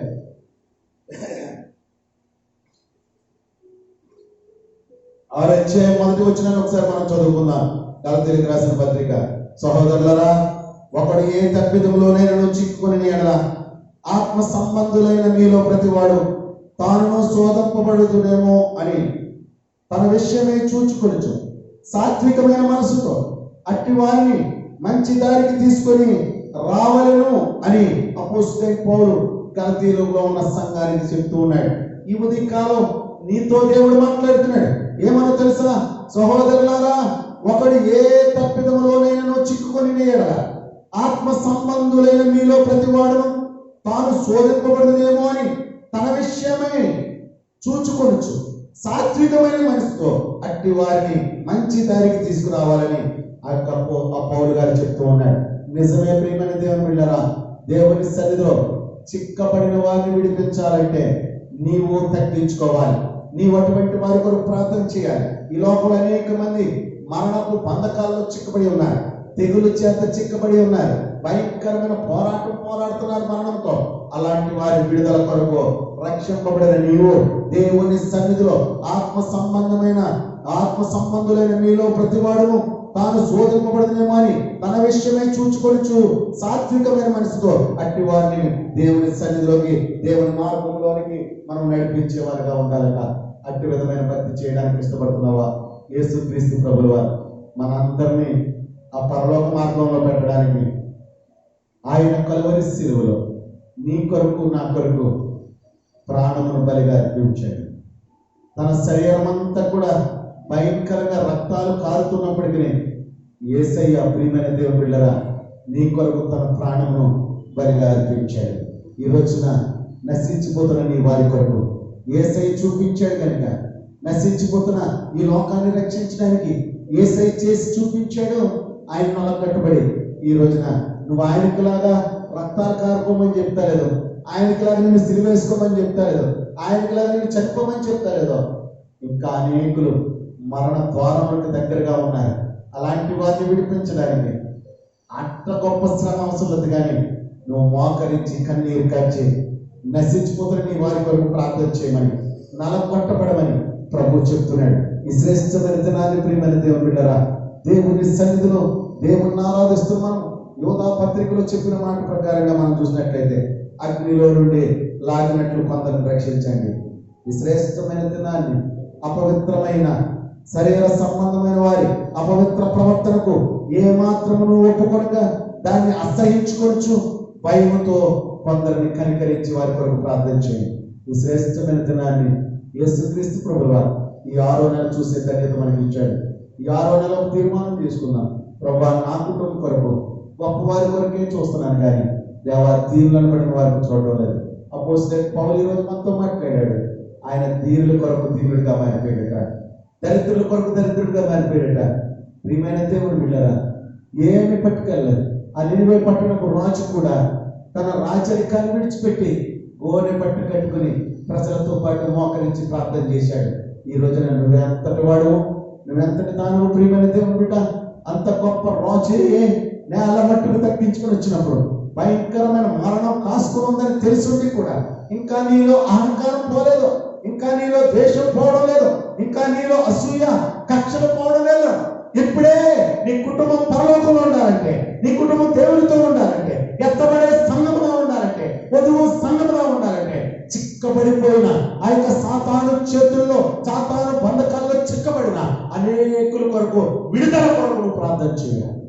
6వ అధ్యాయం 1వ వచనాన్ని ఒకసారి మనం చదువుకుందాం. గలతీయులకు రాసిన పత్రిక. సహోదరులారా, ఒకడు ఏ తప్పిదంలోనైనా చిక్కుకొని ఎడల ఆత్మ సంబంధులైన మీలో ప్రతివాడు తాను శోధింపబడుతునేమో అని తన విషయమే చూచుకొనుచు సాత్వికమైన మనసుతో అట్టి వారిని మంచి దారికి తీసుకొని రావలను అని అపోస్తలుడైన పౌలు గలతీయులలో ఉన్న సంఘానికి చెప్తూ ఉన్నాడు. ఈ ఉదయకాలం నీతో దేవుడు మాట్లాడుతున్నాడు. ఏమనో తెలుసా? సహోదరులారా, ఒకడు ఏ తప్పిదములోనైనా చిక్కుకొని ఎడల ఆత్మ సంబంధులైన మీలో ప్రతివాడును తాను శోధింపబడదేమో అని తన విషయమే చూచుకొనొచ్చు సాత్వికమైన మనసుతో అట్టి వారిని మంచి దారికి తీసుకురావాలని ఆ పౌలు గారు చెప్తూ ఉన్నాడు. నిజమే ప్రియమైన దేవుని బిడ్డలారా, దేవుని సన్నిధిలో చిక్కబడిన వారిని విడిపించాలంటే నీవు తగ్గించుకోవాలి. నీవు అటువంటి వారి కొరకు ప్రార్థన చేయాలి. ఈ లోపల అనేక మంది మరణపు బంధకాల్లో చిక్కబడి ఉన్నారు, తెగులు చేత చిక్కబడి ఉన్నారు, భయంకరమైన పోరాడుతున్నారు మరణంతో. అలాంటి వారి విడుదల కొరకు రక్షింపబడిన నీవు దేవుని సన్నిధిలో ఆత్మ సంబంధులైన మీలో ప్రతివాడును తాను శోధింపబడదేమో అని తన విషయమే చూచుకొనుచు సాత్వికమైన మనసుతో అట్టి వారిని దేవుని సన్నిధిలోకి, దేవుని మార్గంలోనికి మనం నడిపించే వారిగా ఉండాలట. అట్టి విధమైన భక్తి చేయడానికి ఇష్టపడుతున్నావా? యేసుక్రీస్తు ప్రభుల వారు మనందరినీ ఆ పరలోక మార్గంలో పెట్టడానికి ఆయన కలువరి శిలువలో నీ కొరకు నా కొరకు ప్రాణమును బలిగా అర్పించాడు. తన శరీరం అంతా కూడా భయంకరంగా రక్తాలు కారుతున్నప్పటికీ యేసయ్య ప్రియమైన దేవుని బిడ్డలారా, నీ కొరకు తన ప్రాణమును బలిగా అర్పించాడు. ఈ రోజున నశించిపోతున్న నీ వారి కొరకు యేసయ్య చూపించాడు కనుక, నశించిపోతున్న ఈ లోకాన్ని రక్షించడానికి యేసయ్య చేసి చూపించాడు. ఆయన నల్ల కట్టుబడి ఈ రోజున నువ్వు ఆయనకులాగా రక్తాలు కారుకోమని చెప్తా లేదు, ఆయనకులాగా నిన్ను సిలువ వేసుకోమని చెప్తా లేదు, ఆయనకులాగా నిన్ను చనిపోమని చెప్తా లేదు. ఇంకా అనేకులు మరణ ద్వారములకు దగ్గరగా ఉన్నారు. అలాంటి వారిని విడిపించడానికి అంత గొప్ప శ్రమ అవసరం లేదు. కానీ నువ్వు మోకరించి కన్నీరు కాచి నశించిపోతున్న నీ వారి కొరకు ప్రార్థన చేయమని, నలగొట్టబడమని ప్రభు చెప్తున్నాడు. ఈ శ్రేష్టమైన దినాన్ని ప్రియమైన దేవుని బిడ్డలారా, దేవుని సన్నిధిలో దేవుణ్ణి ఆరాధిస్తూ మనం యోధా పత్రికలో చెప్పిన మాట ప్రకారంగా మనం చూసినట్లయితే అగ్నిలో నుండి లాగినట్లు కొందరిని రక్షించండి. ఈ శ్రేష్టమైన దినాన్ని, అపవిత్రమైన శరీర సంబంధమైన వారి అపవిత్ర ప్రవర్తనకు ఏ మాత్రమును ఒప్పుకొనక దాన్ని అసహించుకొనొచ్చు భయముతో కొందరిని కనికరించి వారి కొరకు ప్రార్థన చేయండి. ఈ శ్రేష్టమైన దినాన్ని యేసుక్రీస్తు ప్రభువారు ఈ 6వ నెల చూసే ధన్యత మనకి ఇచ్చాడు. ఈ 6వ నెల ఒక తీర్మానం తీసుకున్నాం, ప్రభువా నా కుటుంబం కొరకు గొప్పవారి కొరకే చూస్తున్నాను, కానీ దేవా దీనులను పడిన వారికి చూడడం లేదు. అపోస్తలుడైన పౌలు ఈ రోజు మనతో మాట్లాడాడు. ఆయన దీనుల కొరకు దీనుడిగా మారిపోయాడట, దరిద్రుల కొరకు దరిద్రుడిగా మారిపోయాడట. ప్రియమైన దేవుని బిడ్డలారా, ఏమి పట్టుకెళ్ళలేదు. ఆ నినివే పట్టణపు రాజు కూడా తన రాజరికాన్ని విడిచిపెట్టి గోనె పట్టు కట్టుకుని ప్రజలతో పాటు మోకరించి ప్రార్థన చేశాడు. ఈ రోజున నువ్వెంతటి వాడు, నువ్వెంతటి దానవు ప్రియమైన దేవుని బిడ్డ. అంత గొప్ప రాజే నేల మట్టుకు తప్పించుకుని వచ్చినప్పుడు భయంకరమైన మరణం కాసుకుని ఉందని తెలుసుండి కూడా ఇంకా నీలో అహంకారం పోలేదు, ఇంకా నీలో ద్వేషం పోవడం లేదు, ఇంకా నీలో అసూయ కక్షలు పోవడం లేదు. ఇప్పుడే నీ కుటుంబం పరలోకంలో ఉండాలంటే, నీ కుటుంబం దేవుడితో ఉండాలంటే, ఎత్తబడే సంఘముగా ఉండాలంటే, వధువు సంఘముగా ఉండాలంటే, చిక్కబడిపోయిన ఆ యొక్క సాతాను చేతుల్లో, సాతాను బంధకాల్లో చిక్కబడిన అనేకుల కొరకు విడుదల కొరకు ప్రార్థన చేయాలి.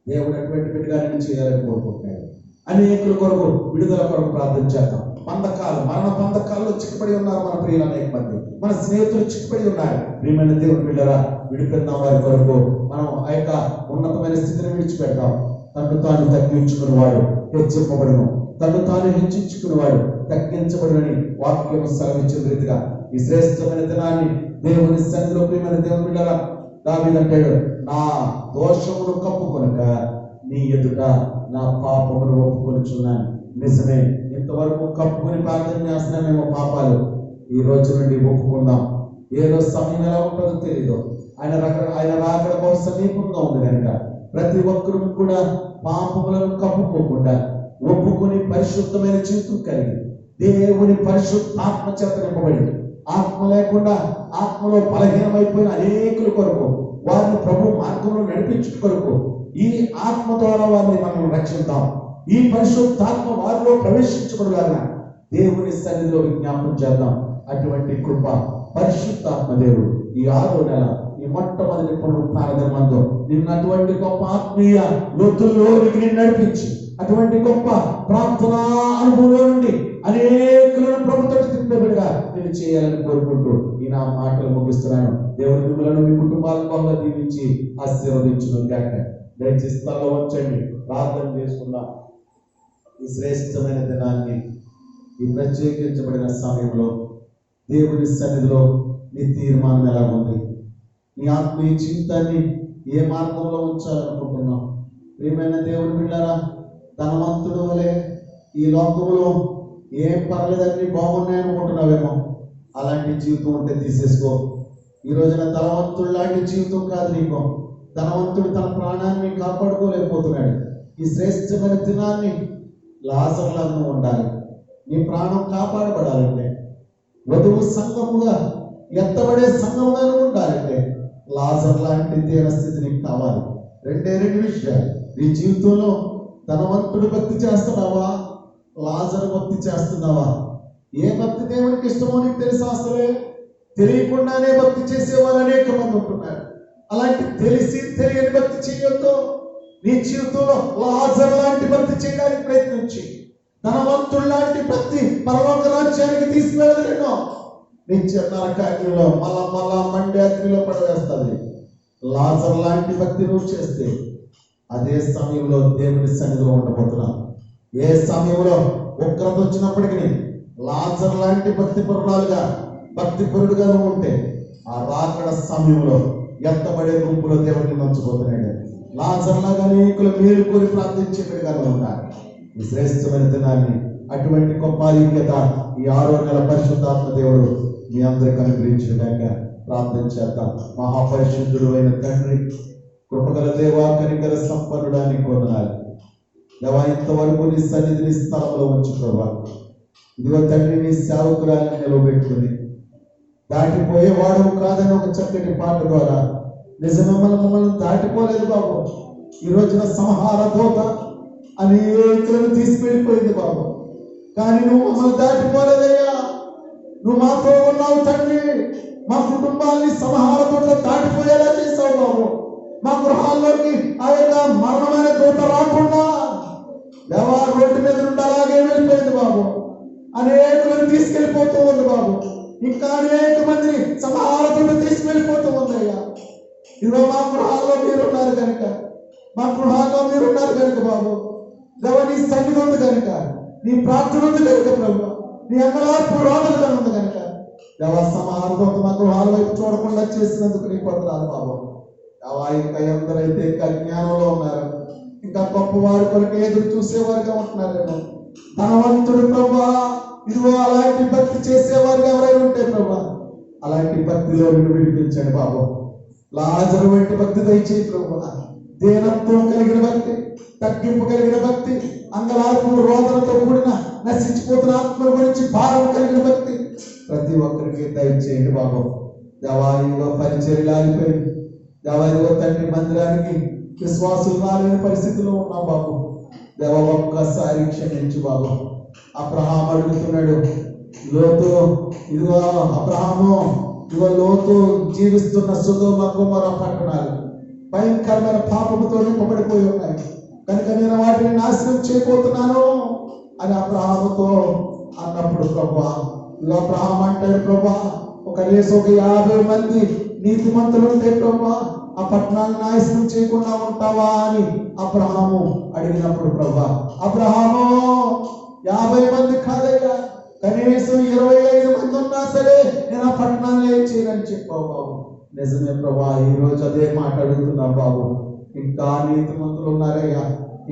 దేవుడు అటువంటి బిడ్డగా చేయాలని కోరుకుంటున్నాడు. అనేకుల కొరకు విడుదల కొరకు ప్రార్థన చేద్దాం. బంధకాలు, మరణ బంధకాల్లో చిక్కబడి ఉన్నారు మన ప్రియులు అనేక మంది, మన స్నేహితులు చిక్కబడి ఉన్నారు. ప్రియమైన దేవుని బిడ్డరా, విడిపోయిన వారి కొరకు మనం ఆ యొక్క ఉన్నతమైన స్థితిని విడిచిపెడతాం. తను తాను తగ్గించుకునేవాడు హెచ్చింపబడును, తను తాను హెచ్చించుకునేవాడు తగ్గించబడునని వాక్యం సెలవిచ్చిన రీతిగా ఈ శ్రేష్టమైన దినాన్ని దేవుని సన్నిధిలో ప్రియమైన దేవుని బిడ్డరా, దావీదు అంటాడు, నా దోషమును కప్పుకొనక నీ ఎదుట నా పాపమును ఒప్పుకొనుచున్నాను. నిజమే, ఇంతవరకు కప్పుకొని ప్రార్థన చేస్తున్నామేమో పాపాలు, ఈ రోజు నుండి ఒప్పుకుందాం. ఏదో సమయం ఎలా ఉంటుందో తెలీదు, ఆయన రాకడ బహు సమీపంగా ఉంది కనుక ప్రతి ఒక్కరు కూడా పాపములను కప్పుకోకుండా ఒప్పుకొని పరిశుద్ధమైన జీవితం కలిగి దేవుని పరిశుద్ధాత్మ చేత నింపబడి, ఆత్మ లేకుండా ఆత్మలో బలహీనమైపోయిన అనేకుల కొరకు వారిని ప్రభు మార్గంలో నడిపించు కొరకు ఈ ఆత్మ ద్వారా వారిని మనం రక్షిద్దాం. ఈ పరిశుద్ధాత్మ వారిలో ప్రవేశించబడలాగా దేవుని సన్నిధిలో విజ్ఞాపనం చేద్దాం. అటువంటి కృప పరిశుద్ధాత్మ దేవుడు ఈ 6వ నెల, ఈ మొట్టమొదటి పునరుత్థాన దినమందు నిన్ను అటువంటి గొప్ప ఆత్మీయ లోతుల్లోనికి నిన్ను నడిపించి, అటువంటి గొప్ప ప్రార్థనా అనుభవంలో నుండి అనేకులను ప్రభుత్వం తిప్పబడిగా నేను చేయాలని కోరుకుంటూ ఈ నా మాటలు ముగిస్తున్నాను. దేవుని మిమ్మల్ని మీ కుటుంబాలను బాగా దీవించి ఆశీర్వదించును గాక. దయచేసి స్థలంలో ఉంచండి, ప్రార్థన చేసుకుందాం. ఈ శ్రేష్టమైన దినాన్ని, ఈ ప్రత్యేకించబడిన సమయంలో దేవుని సన్నిధిలో నీ తీర్మానం ఎలా ఉంది? నీ ఆత్మీయ జీవితాన్ని ఏ మార్గంలో ఉంచాలనుకుంటున్నావు? ప్రియమైన దేవుని బిడ్డలారా, ధనవంతుడు వలె ఈ లోకంలో ఏం పర్లేదని బాగున్నాయనుకుంటున్నావేమో, అలాంటి జీవితం ఉంటే తీసేసుకో. ఈ రోజున ధనవంతుడు లాంటి జీవితం కాదు నీకు. ధనవంతుడు తన ప్రాణాన్ని కాపాడుకోలేకపోతున్నాడు. ఈ శ్రేష్టమైన దినాన్ని లాజర్లాగా ఉండాలి. నీ ప్రాణం కాపాడబడాలంటే, వధువు సంఘముగా ఎత్తబడే సంఘముగా ఉండాలంటే లాజర్ లాంటి దీన స్థితి నీకు కావాలి. రెండు విషయాలు. నీ జీవితంలో ధనవంతుడు భక్తి చేస్తున్నావా, లాజరు భక్తి చేస్తున్నావా? ఏ భక్తి దేవునికి ఇష్టమో నీకు తెలుసా? అసలే తెలియకుండానే భక్తి చేసేవారు అనేక మంది ఉంటున్నారు. అలాంటి తెలిసి తెలియని భక్తి చేయొద్దు. నీ జీవితంలో లాజర్ లాంటి భక్తి చేయడానికి ప్రయత్నించి ధనవంతుడు లాంటి భక్తి పరలోక రాజ్యానికి తీసుకువెళ్ళలేను. నీ నరకాగ్నిలో మళ్ళా మండే అగ్నిలో పడవేస్తుంది. లాజర్ లాంటి భక్తి నువ్వు చేస్తే అదే సమయంలో దేవుని సన్నిధిలో ఉండబోతున్నావు. ఏ సమయంలో ఉగ్రత వచ్చినప్పటికీ లాజర్ లాంటి భక్తి పరుడుగా నువ్వు ఉంటే ఆ రాకడ సమయంలో ఎత్తబడే గుంపులో దేవుడిని నచ్చబోతున్నాడు. లాజర్ లాగా అనేకులు మేలు కోరి ప్రార్థించేట్టుగా ఉంటారు. ఈ శ్రేష్టమైన దినాన్ని, అటువంటి గొప్ప ఆధిక్యత ఈ 6వ నెల పరిశుద్ధాత్మ దేవుడు మీ అందరికి అనుగ్రహించడాక ప్రార్థన చేద్దాం. మహాపరిశుద్ధుడు అయిన తండ్రి, కృపగల దేవా, కనికర సంపన్నుడానికి వందనాలు దేవా. ఇంతవరకు నీ సన్నిధిని స్థలంలో ఉంచుకోవా. ఇదిగో తండ్రి, నీ సేవకురాన్ని నిలవబెట్టుకుని దాటిపోయేవాడు కాదని ఒక చక్కటి పాట ద్వారా నిజంగా మమ్మల్ని దాటిపోలేదు బాబు. ఈ రోజున సంహార దూత అనేకులను తీసుకెళ్ళిపోయింది బాబు, కానీ నువ్వు మమ్మల్ని దాటిపోలేదయ్యా. నువ్వు మాతో ఉన్నావు తండ్రి. మా కుటుంబాన్ని సంహార దూత దాటి గృహాల్లోకి ఆ యొక్క మరణమైన దూత రాకుండా దేవా రోడ్డు మీద నుండి అలాగే వెళ్ళిపోయింది బాబు. అనేకులను తీసుకెళ్ళిపోతూ ఉంది బాబు. ఇంకా అనేక మందిని సమానతను తీసుకెళ్ళిపోతూ ఉంది అయ్యా. ఇదిగో మా గృహాల్లో మీరున్నారు కనుక, మా గృహాల్లో మీరున్నారు కనుక బాబు దేవ, నీ సన్నిధి ఉంది కనుక, నీ ప్రార్థన ఉంది కనుక ప్రభు, నీ అంగలార్పు రోదనగా ఉంది కనుక దేవ, సమానత మా గృహాల వైపు చూడకుండా చేసినందుకు నీ పొందరాదు బాబు. దేవా, ఇంకా ఎందరైతే ఇంకా జ్ఞానంలో ఉన్నారు, ఇంకా గొప్పవారి కొరకు ఎదురు చూసేవారుగా ఉంటున్నారేమో, ధనవంతుడు ప్రభా ఇదిగో అలాంటి భక్తి చేసేవారు ఎవరైనా ఉంటే ప్రభా అలాంటి భక్తిలో నిన్ను విడిపించండి బాబు. లాజరు వంటి భక్తి దయచేయి ప్రభా. దీనత్వం కలిగిన భక్తి, తగ్గింపు కలిగిన భక్తి, అంగలార్పు రోదనతో కూడిన నశించిపోతున్న ఆత్మ గురించి భారం కలిగిన భక్తి ప్రతి ఒక్కరికి దయచేయండి బాబు. దేవాలయంలో పరిచర్యలు ఆగిపోయింది. దేవాలయంలో తండ్రి మందిరానికి విశ్వాసులు రాలేని పరిస్థితిలో ఉన్నాం బాబు. దేవ, ఒక్కసారి క్షమించు బాబు. అబ్రహాము అడుగుతున్నాడు, లోతు ఇదిగో అబ్రహాము ఇదిగో లోతు జీవిస్తున్న సొదొమ గొమొర్రా పట్టణాలు భయంకరమైన పాపముతో నింపబడిపోయి ఉన్నాయి కనుక నేను వాటిని నాశనం చేయబోతున్నాను అని అబ్రహాముతో అన్నప్పుడు ప్రభా, ఇదిగో అబ్రహాం అంటాడు, ప్రభా ఒక 50 మంది నీతిమంతులు ఉంటే ప్రభా ఆ పట్టణాన్ని నాశనం చేయకుండా ఉంటావా అని అబ్రహాము అడిగినప్పుడు ప్రభా, అబ్రహాము 50 మంది కాదయ్యా, కనీసం 25 మంది ఉన్నా సరే నేను ఆ పట్టణాన్ని ఏం చేయనని చెప్పావు బాబు. నిజమే ప్రభా, ఈ రోజు అదే మాట అడుగుతున్నా బాబు. ఇంకా నీతిమంతులు ఉన్నారయ్యా,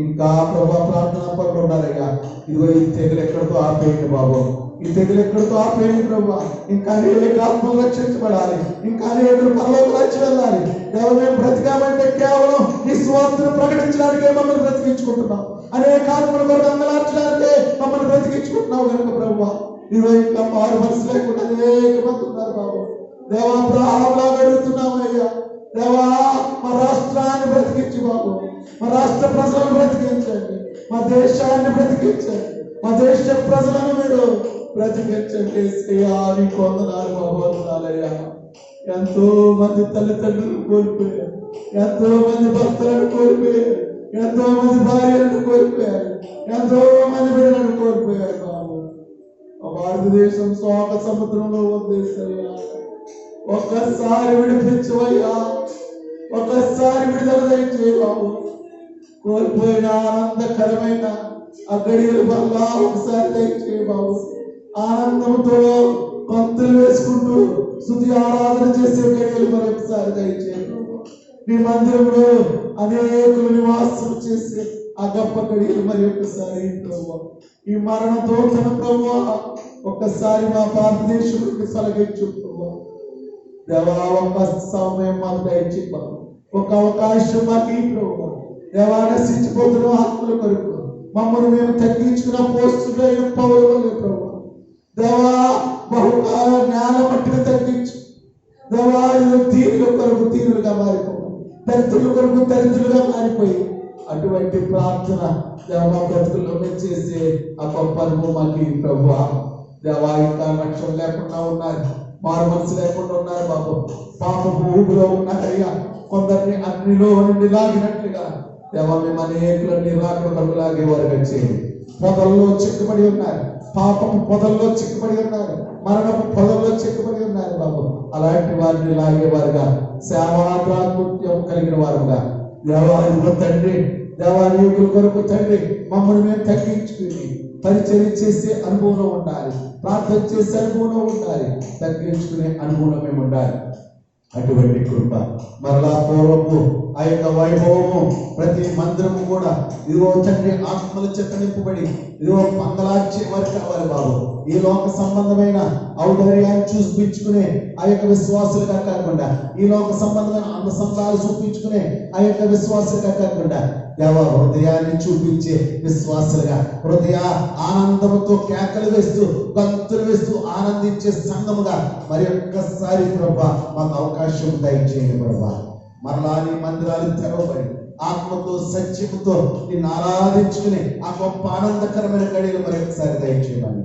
ఇంకా ప్రభా ప్రార్థన పనులు ఉన్నారయ్యా. ఇదిగో ఈ తెగులు ఎక్కడితో ఆపేయండి బాబు, ఈ తెగులు ఎక్కడితో ఆపేయండి ప్రభా. ఇంకా అనేక ఆత్మలు రక్షించబడాలి, ఇంకా అనేకులు పరలోకి వచ్చి వెళ్ళాలి. దేవ, మేము బ్రతికామంటే కేవలం ఈ స్వార్థను ప్రకటించడానికే మమ్మల్ని బ్రతికించుకుంటున్నాం. అనేక ఆత్మల కొరకు అంగలార్చడానికే మమ్మల్ని బ్రతికించుకుంటున్నావు కనుక ప్రభా, ఇదిగో ఇంకా మారు మనసు లేకుండా అనేక మంది ఉన్నారు బాబు. దేవా, అబ్రహాములాగా అడుగుతున్నామయ్యా. దేవా, మా రాష్ట్రాన్ని బ్రతికించు బాబు, మా రాష్ట్ర ప్రజలను బ్రతికించండి, మా దేశాన్ని బ్రతికించండి, మా దేశ ప్రజలను మీరు బ్రతికించండి. నీకు వందనాలు బాబు, వందనాలయ్యా. ఎంతో మంది తల్లిదండ్రులు కోల్పోయారు, ఎంతో మంది భర్తలను కోల్పోయారు, ఎంతో మంది భార్యలను కోల్పోయారు, ఎంతో మంది బిడ్డలను కోల్పోయారు బాబు. మా భారతదేశం శోక సముద్రంలో వదిలేసయ్యా. ఒక్కసారి విడిపించవయ్యా, ఒక్కసారి విడుదల దయచేయి బాబు. కోల్పోయిన ఆనందకరమైన ఆ గడియల వల్ల ఒకసారి దయచేయి బాబు. ఆనందంతో భక్తులు వేసుకుంటూ స్తుతి ఆరాధన చేసే గడియలు మరొకసారి దయచేయి. నీ మందిరంలో అనేకులు నివాసం చేసే ఆ గొప్ప గడియలు మరి ఒక్కసారి ఈ మరణ దోషణ ప్రభు ఒక్కసారి మా భారతదేశంలోకి తొలగించు ప్రభు. దేవా, ఒక సమయం మాకు దయచేయి బాబు, ఒక అవకాశం మాకు ఈ ప్రభు. దేవా, నశించిపోతున్న ఆత్మల కొరకు మమ్మల్ని మేము తగ్గించుకున్న పోస్టులైన పౌరులు ప్రభు. దేవా, బహుగా జ్ఞానం మట్టిని తగ్గించు దేవా. తీరుల కొరకు తీరులుగా మారిపోయి, దరిద్రుల కొరకు దరిద్రులుగా మారిపోయి అటువంటి ప్రార్థన దేవ బ్రతుకుల్లో చేసే ఆ గొప్ప అనుభవం మాకు ఈ ప్రభు. దేవా, ఇంకా లక్ష్యం లేకుండా ఉన్నారు, మారు మనసు లేకుండా ఉన్నారు బాబు. పాపపు ఊపిలో ఉన్నారయ్యా. కొందరిని అగ్నిలో నుండి లాగినట్లుగా దేవా మేము అనేకులని రాకడ కొరకు లాగేవారుగా చేయండి. పొదల్లో చిక్కుబడి ఉన్నారు, పాపపు పొదల్లో చిక్కుబడి ఉన్నారు, మరణపు పొదల్లో చిక్కుబడి ఉన్నారు బాబు. అలాంటి వారిని లాగేవారుగా, సేవాద్రాత్మత్యం కలిగిన వారుగా దేవాలయంలో తండ్రి, దేవాలయుల కొరకు తండ్రి మమ్మల్ని మేము తగ్గించుకుని పరిచయం చేసే అనుభవంలో ఉండాలి, ప్రార్థన చేసే అనుభవంలో ఉండాలి, తగ్గించుకునే అనుభవంలో మేము ఉండాలి. అటువంటి కృప మరలా పూర్వము ఆ యొక్క వైభవము ప్రతి మందిరము కూడా ఇదిగో తండ్రి ఆత్మల చేత నింపబడి ఇదిగో మంగళార్చే వారు కావాలి బాబు. ఈ లోక సంబంధమైన ఔదార్యాన్ని చూపించుకునే ఆ యొక్క విశ్వాసులుగా కాకుండా, ఈ లోక సంబంధమైన అందసంతాలు చూపించుకునే ఆ యొక్క విశ్వాసులుగా కాకుండా దేవ హృదయాన్ని చూపించే విశ్వాసులుగా, హృదయ ఆనందముతో కేకలు వేస్తూ గంతులు వేస్తూ ఆనందించే సంఘముగా మరి ఒక్కసారి ప్రభా మాకు అవకాశం దయచేయండి ప్రభా. మరలా నీ మందిరాలు తెరవబడి ఆత్మతో సత్యముతో నిన్ను ఆరాధించుకుని ఆ గొప్ప ఆనందకరమైన గడియలు మరి ఒకసారి దయచేయమని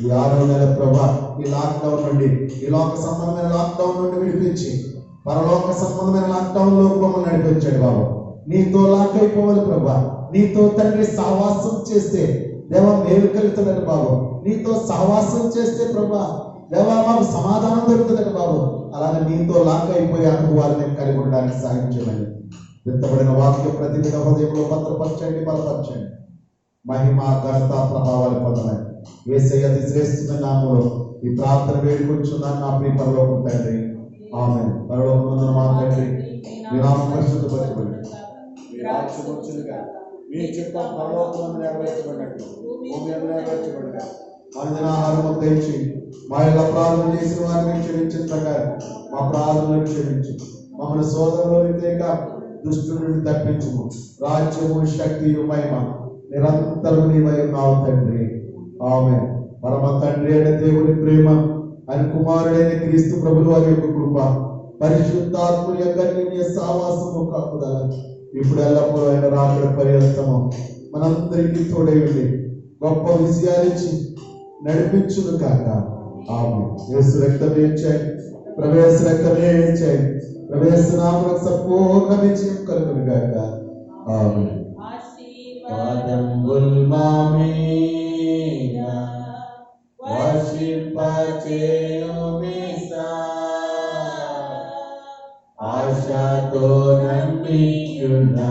ఈ 6వ నెల ప్రభా ఈ లాక్డౌన్ నుండి, ఈ లోక సంబంధమైన లాక్డౌన్ నుండి విడిపించి పరలోక సంబంధమైన లాక్డౌన్లో మమ్మల్ని నడిపించాడు బాబు. నీతో లాక్ అయిపోవాలి ప్రభా. నీతో తండ్రి సహవాసం చేస్తే దేవా మేలు కలుగుతుందండి బాబు. నీతో సహవాసం చేస్తే ప్రభా దేవా మాకు సమాధానం దొరుకుతుందండి బాబు. అలాగే నీతో లాక్ అయిపోయే అనుభవాలను కలిగి ఉండడానికి సాయం చేయండి. విత్తబడిన వాక్య ప్రతిదిన హృదయంలో భద్రపరచండి, బలపరచండి. మహిమ ఘనత ప్రభావాలు పొందమని యేసయ్య అతి శ్రేష్టమైన నామములో ఈ ప్రార్థన వేడుకొంచున్నాను నా ప్రియ పరలోకపు తండ్రి. ఆమేన్. పరలోకమందున మా తండ్రి, మీ నామం పరిశుద్ధపరచబడి మీ రాజ్యం వచ్చునుగా, మీ చిత్తం పరలోకమందు నెరవేర్చబడినట్లు భూమి మీద నెరవేర్చబడుగా. అనుదిన ఆహారం మాకు దయచేయండి. మా యొక్క ప్రార్థన చేసిన వారిని క్షమించిన ప్రకారం మా ప్రార్థనలను క్షమించు. మమ్మల్ని శోధనలోని తేక దుష్టుల నుండి తప్పించుము. రాజ్యము శక్తియు మహిమ నిరంతరం నీవై ఉన్నావు తండ్రి. ఆమేన్. పరమ తండ్రి అయిన దేవుని ప్రేమ, ఆయన కుమారుడైన క్రీస్తు ప్రభువు వారి యొక్క కృప, పరిశుద్ధాత్ముని యొక్క అన్యోన్య సహవాసము కాపుదల ఇప్పుడు ఎల్లప్పుడూ ఆయన రాకడ పర్యంతము మనందరికీ తోడై ఉండి గొప్ప విజయాలిచ్చి నడిపించును కాక. ఆమేన్. యేసు రక్తమే చేయి, ప్రవేశ రక్తమే చేయి, ప్రవేశ నామమునకు సంపూర్ణ విజయం కలుగును గాక. ఆమేన్. ఆశీర్వాదముల్ మామీద వర్షింపచేయుమిసా, ఆశతో నమ్మియున్నాము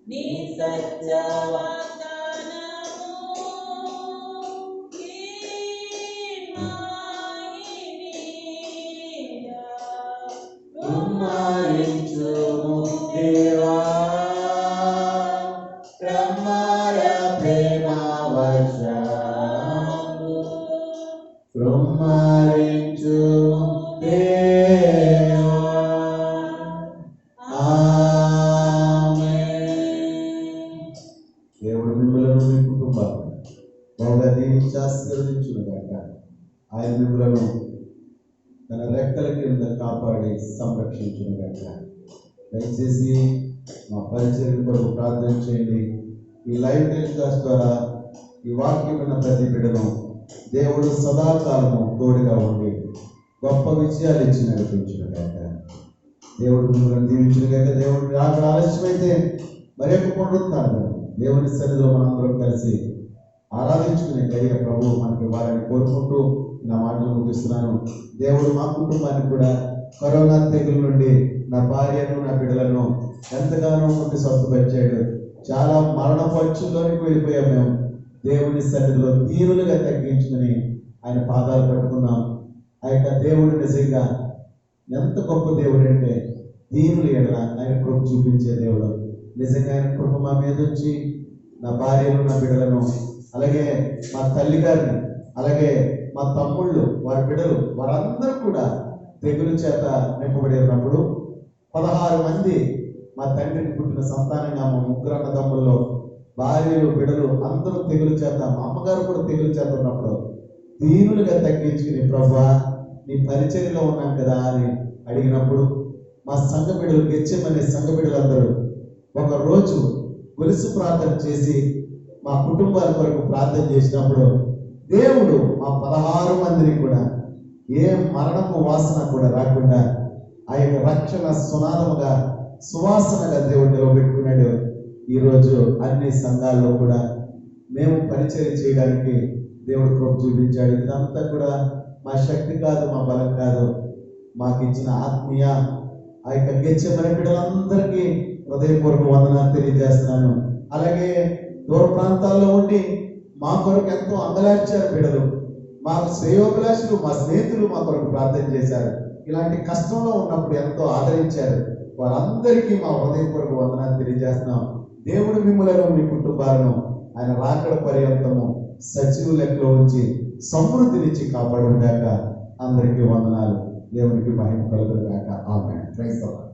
నీ సత్య కుమ్మరించుము దేవా, బ్రహ్మర ప్రేమ వర్షము కుమ్మరించుము దేవా. ఆమేన్. దేవుడు మిమ్మల్ని మీ కుటుంబాలను బాగా దీవించి ఆశీర్వదించును గాక. ఆయన మిమ్మలను తన రెక్కల కింద కాపాడి సంరక్షించును గాక. దయచేసి మా పరిచయం కొరకు ప్రార్థన చేయండి. ఈ లైవ్ టెలికాస్ట్ ద్వారా ఈ వాక్యం ఉన్న ప్రతి బిడ్డను దేవుడు సదాకాలము తోడుగా ఉండి గొప్ప విజయాలు ఇచ్చి నడిపించును గాక. దేవుడు మిమ్మల్ని దీవించును గాక. దేవుడు అక్కడ ఆలస్యమైతే మరి యొక్క పునరుత్థానం దేవుని సన్నిధిలో మనందరం కలిసి ఆరాధించుకునే దయ ప్రభువు మనకి వారిని కోరుకుంటూ నా మాటలు ముగిస్తున్నాను. దేవుడు మా కుటుంబానికి కూడా కరోనా తెగుల నుండి నా భార్యను నా బిడ్డలను ఎంతగానో ముందు స్వస్థపరిచాడు. చాలా మరణ పక్షుల్లోనికి వెళ్ళిపోయాం మేము. దేవుని సన్నిధిలో దీనులుగా తగ్గించుకుని ఆయన పాదాలు పట్టుకున్నాం. ఆ యొక్క దేవుడు నిజంగా ఎంత గొప్ప దేవుడు అంటే దీనులు ఎడల ఆయన కృప చూపించే దేవుడు. నిజంగా ఆయన కృప మా మీద వచ్చి నా భార్యను నా బిడ్డలను అలాగే మా తల్లి గారిని అలాగే మా తమ్ముళ్ళు వారి బిడ్డలు వారందరూ కూడా తెగులు చేత నింపబడి ఉన్నప్పుడు 16 మంది మా తండ్రికి పుట్టిన సంతానంగా మా ముగ్గురు అన్నదమ్ముల్లో భార్యలు బిడ్డలు అందరూ తెగులు చేత, మా అమ్మగారు కూడా తెగులు చేత ఉన్నప్పుడు దీనులుగా తగ్గించుకుని ప్రభువా నీ పరిచర్యలో ఉన్నాం కదా అని అడిగినప్పుడు మా సంఘ బిడ్డలు గెచ్చమనే సంఘ బిడ్డలందరూ ఒక రోజు గొలుసు ప్రార్థన చేసి మా కుటుంబాల కొరకు ప్రార్థన చేసినప్పుడు దేవుడు మా 16 మందిని కూడా ఏ మరణపు వాసన కూడా రాకుండా ఆ యొక్క రక్షణ సునాదముగా సువాసనగా దేవుడు నిలబెట్టుకున్నాడు. ఈరోజు అన్ని సంఘాల్లో కూడా మేము పరిచయం చేయడానికి దేవుడు కృప చూపించాడు. ఇదంతా కూడా మా శక్తి కాదు, మా బలం కాదు, మాకు ఇచ్చిన ఆత్మీయ ఆ యొక్క గెచ్చమనే బిడ్డలందరికీ హృదయపూర్వక వందనాలు తెలియజేస్తున్నాను. అలాగే దూర ప్రాంతాల్లో ఉండి మా కొరకు ఎంతో అంగలార్చారు బిడ్డలు, మాకు శ్రేయోభిలాషులు మా స్నేహితులు మా కొరకు ప్రార్థన చేశారు. ఇలాంటి కష్టంలో ఉన్నప్పుడు ఎంతో ఆదరించారు. వారందరికీ మా హృదయపూర్వక వందనాలు తెలియజేస్తున్నాం. దేవుడు మిమ్మలను మీ కుటుంబాలను ఆయన రాకడ పర్యంతము సజీవు లెక్కలో ఉంచి సమృద్ధినిచ్చి కాపాడుగాక. అందరికీ వందనాలు. దేవునికి మహిమ కలుగుగాక. ఆమేన్. Praise the lord.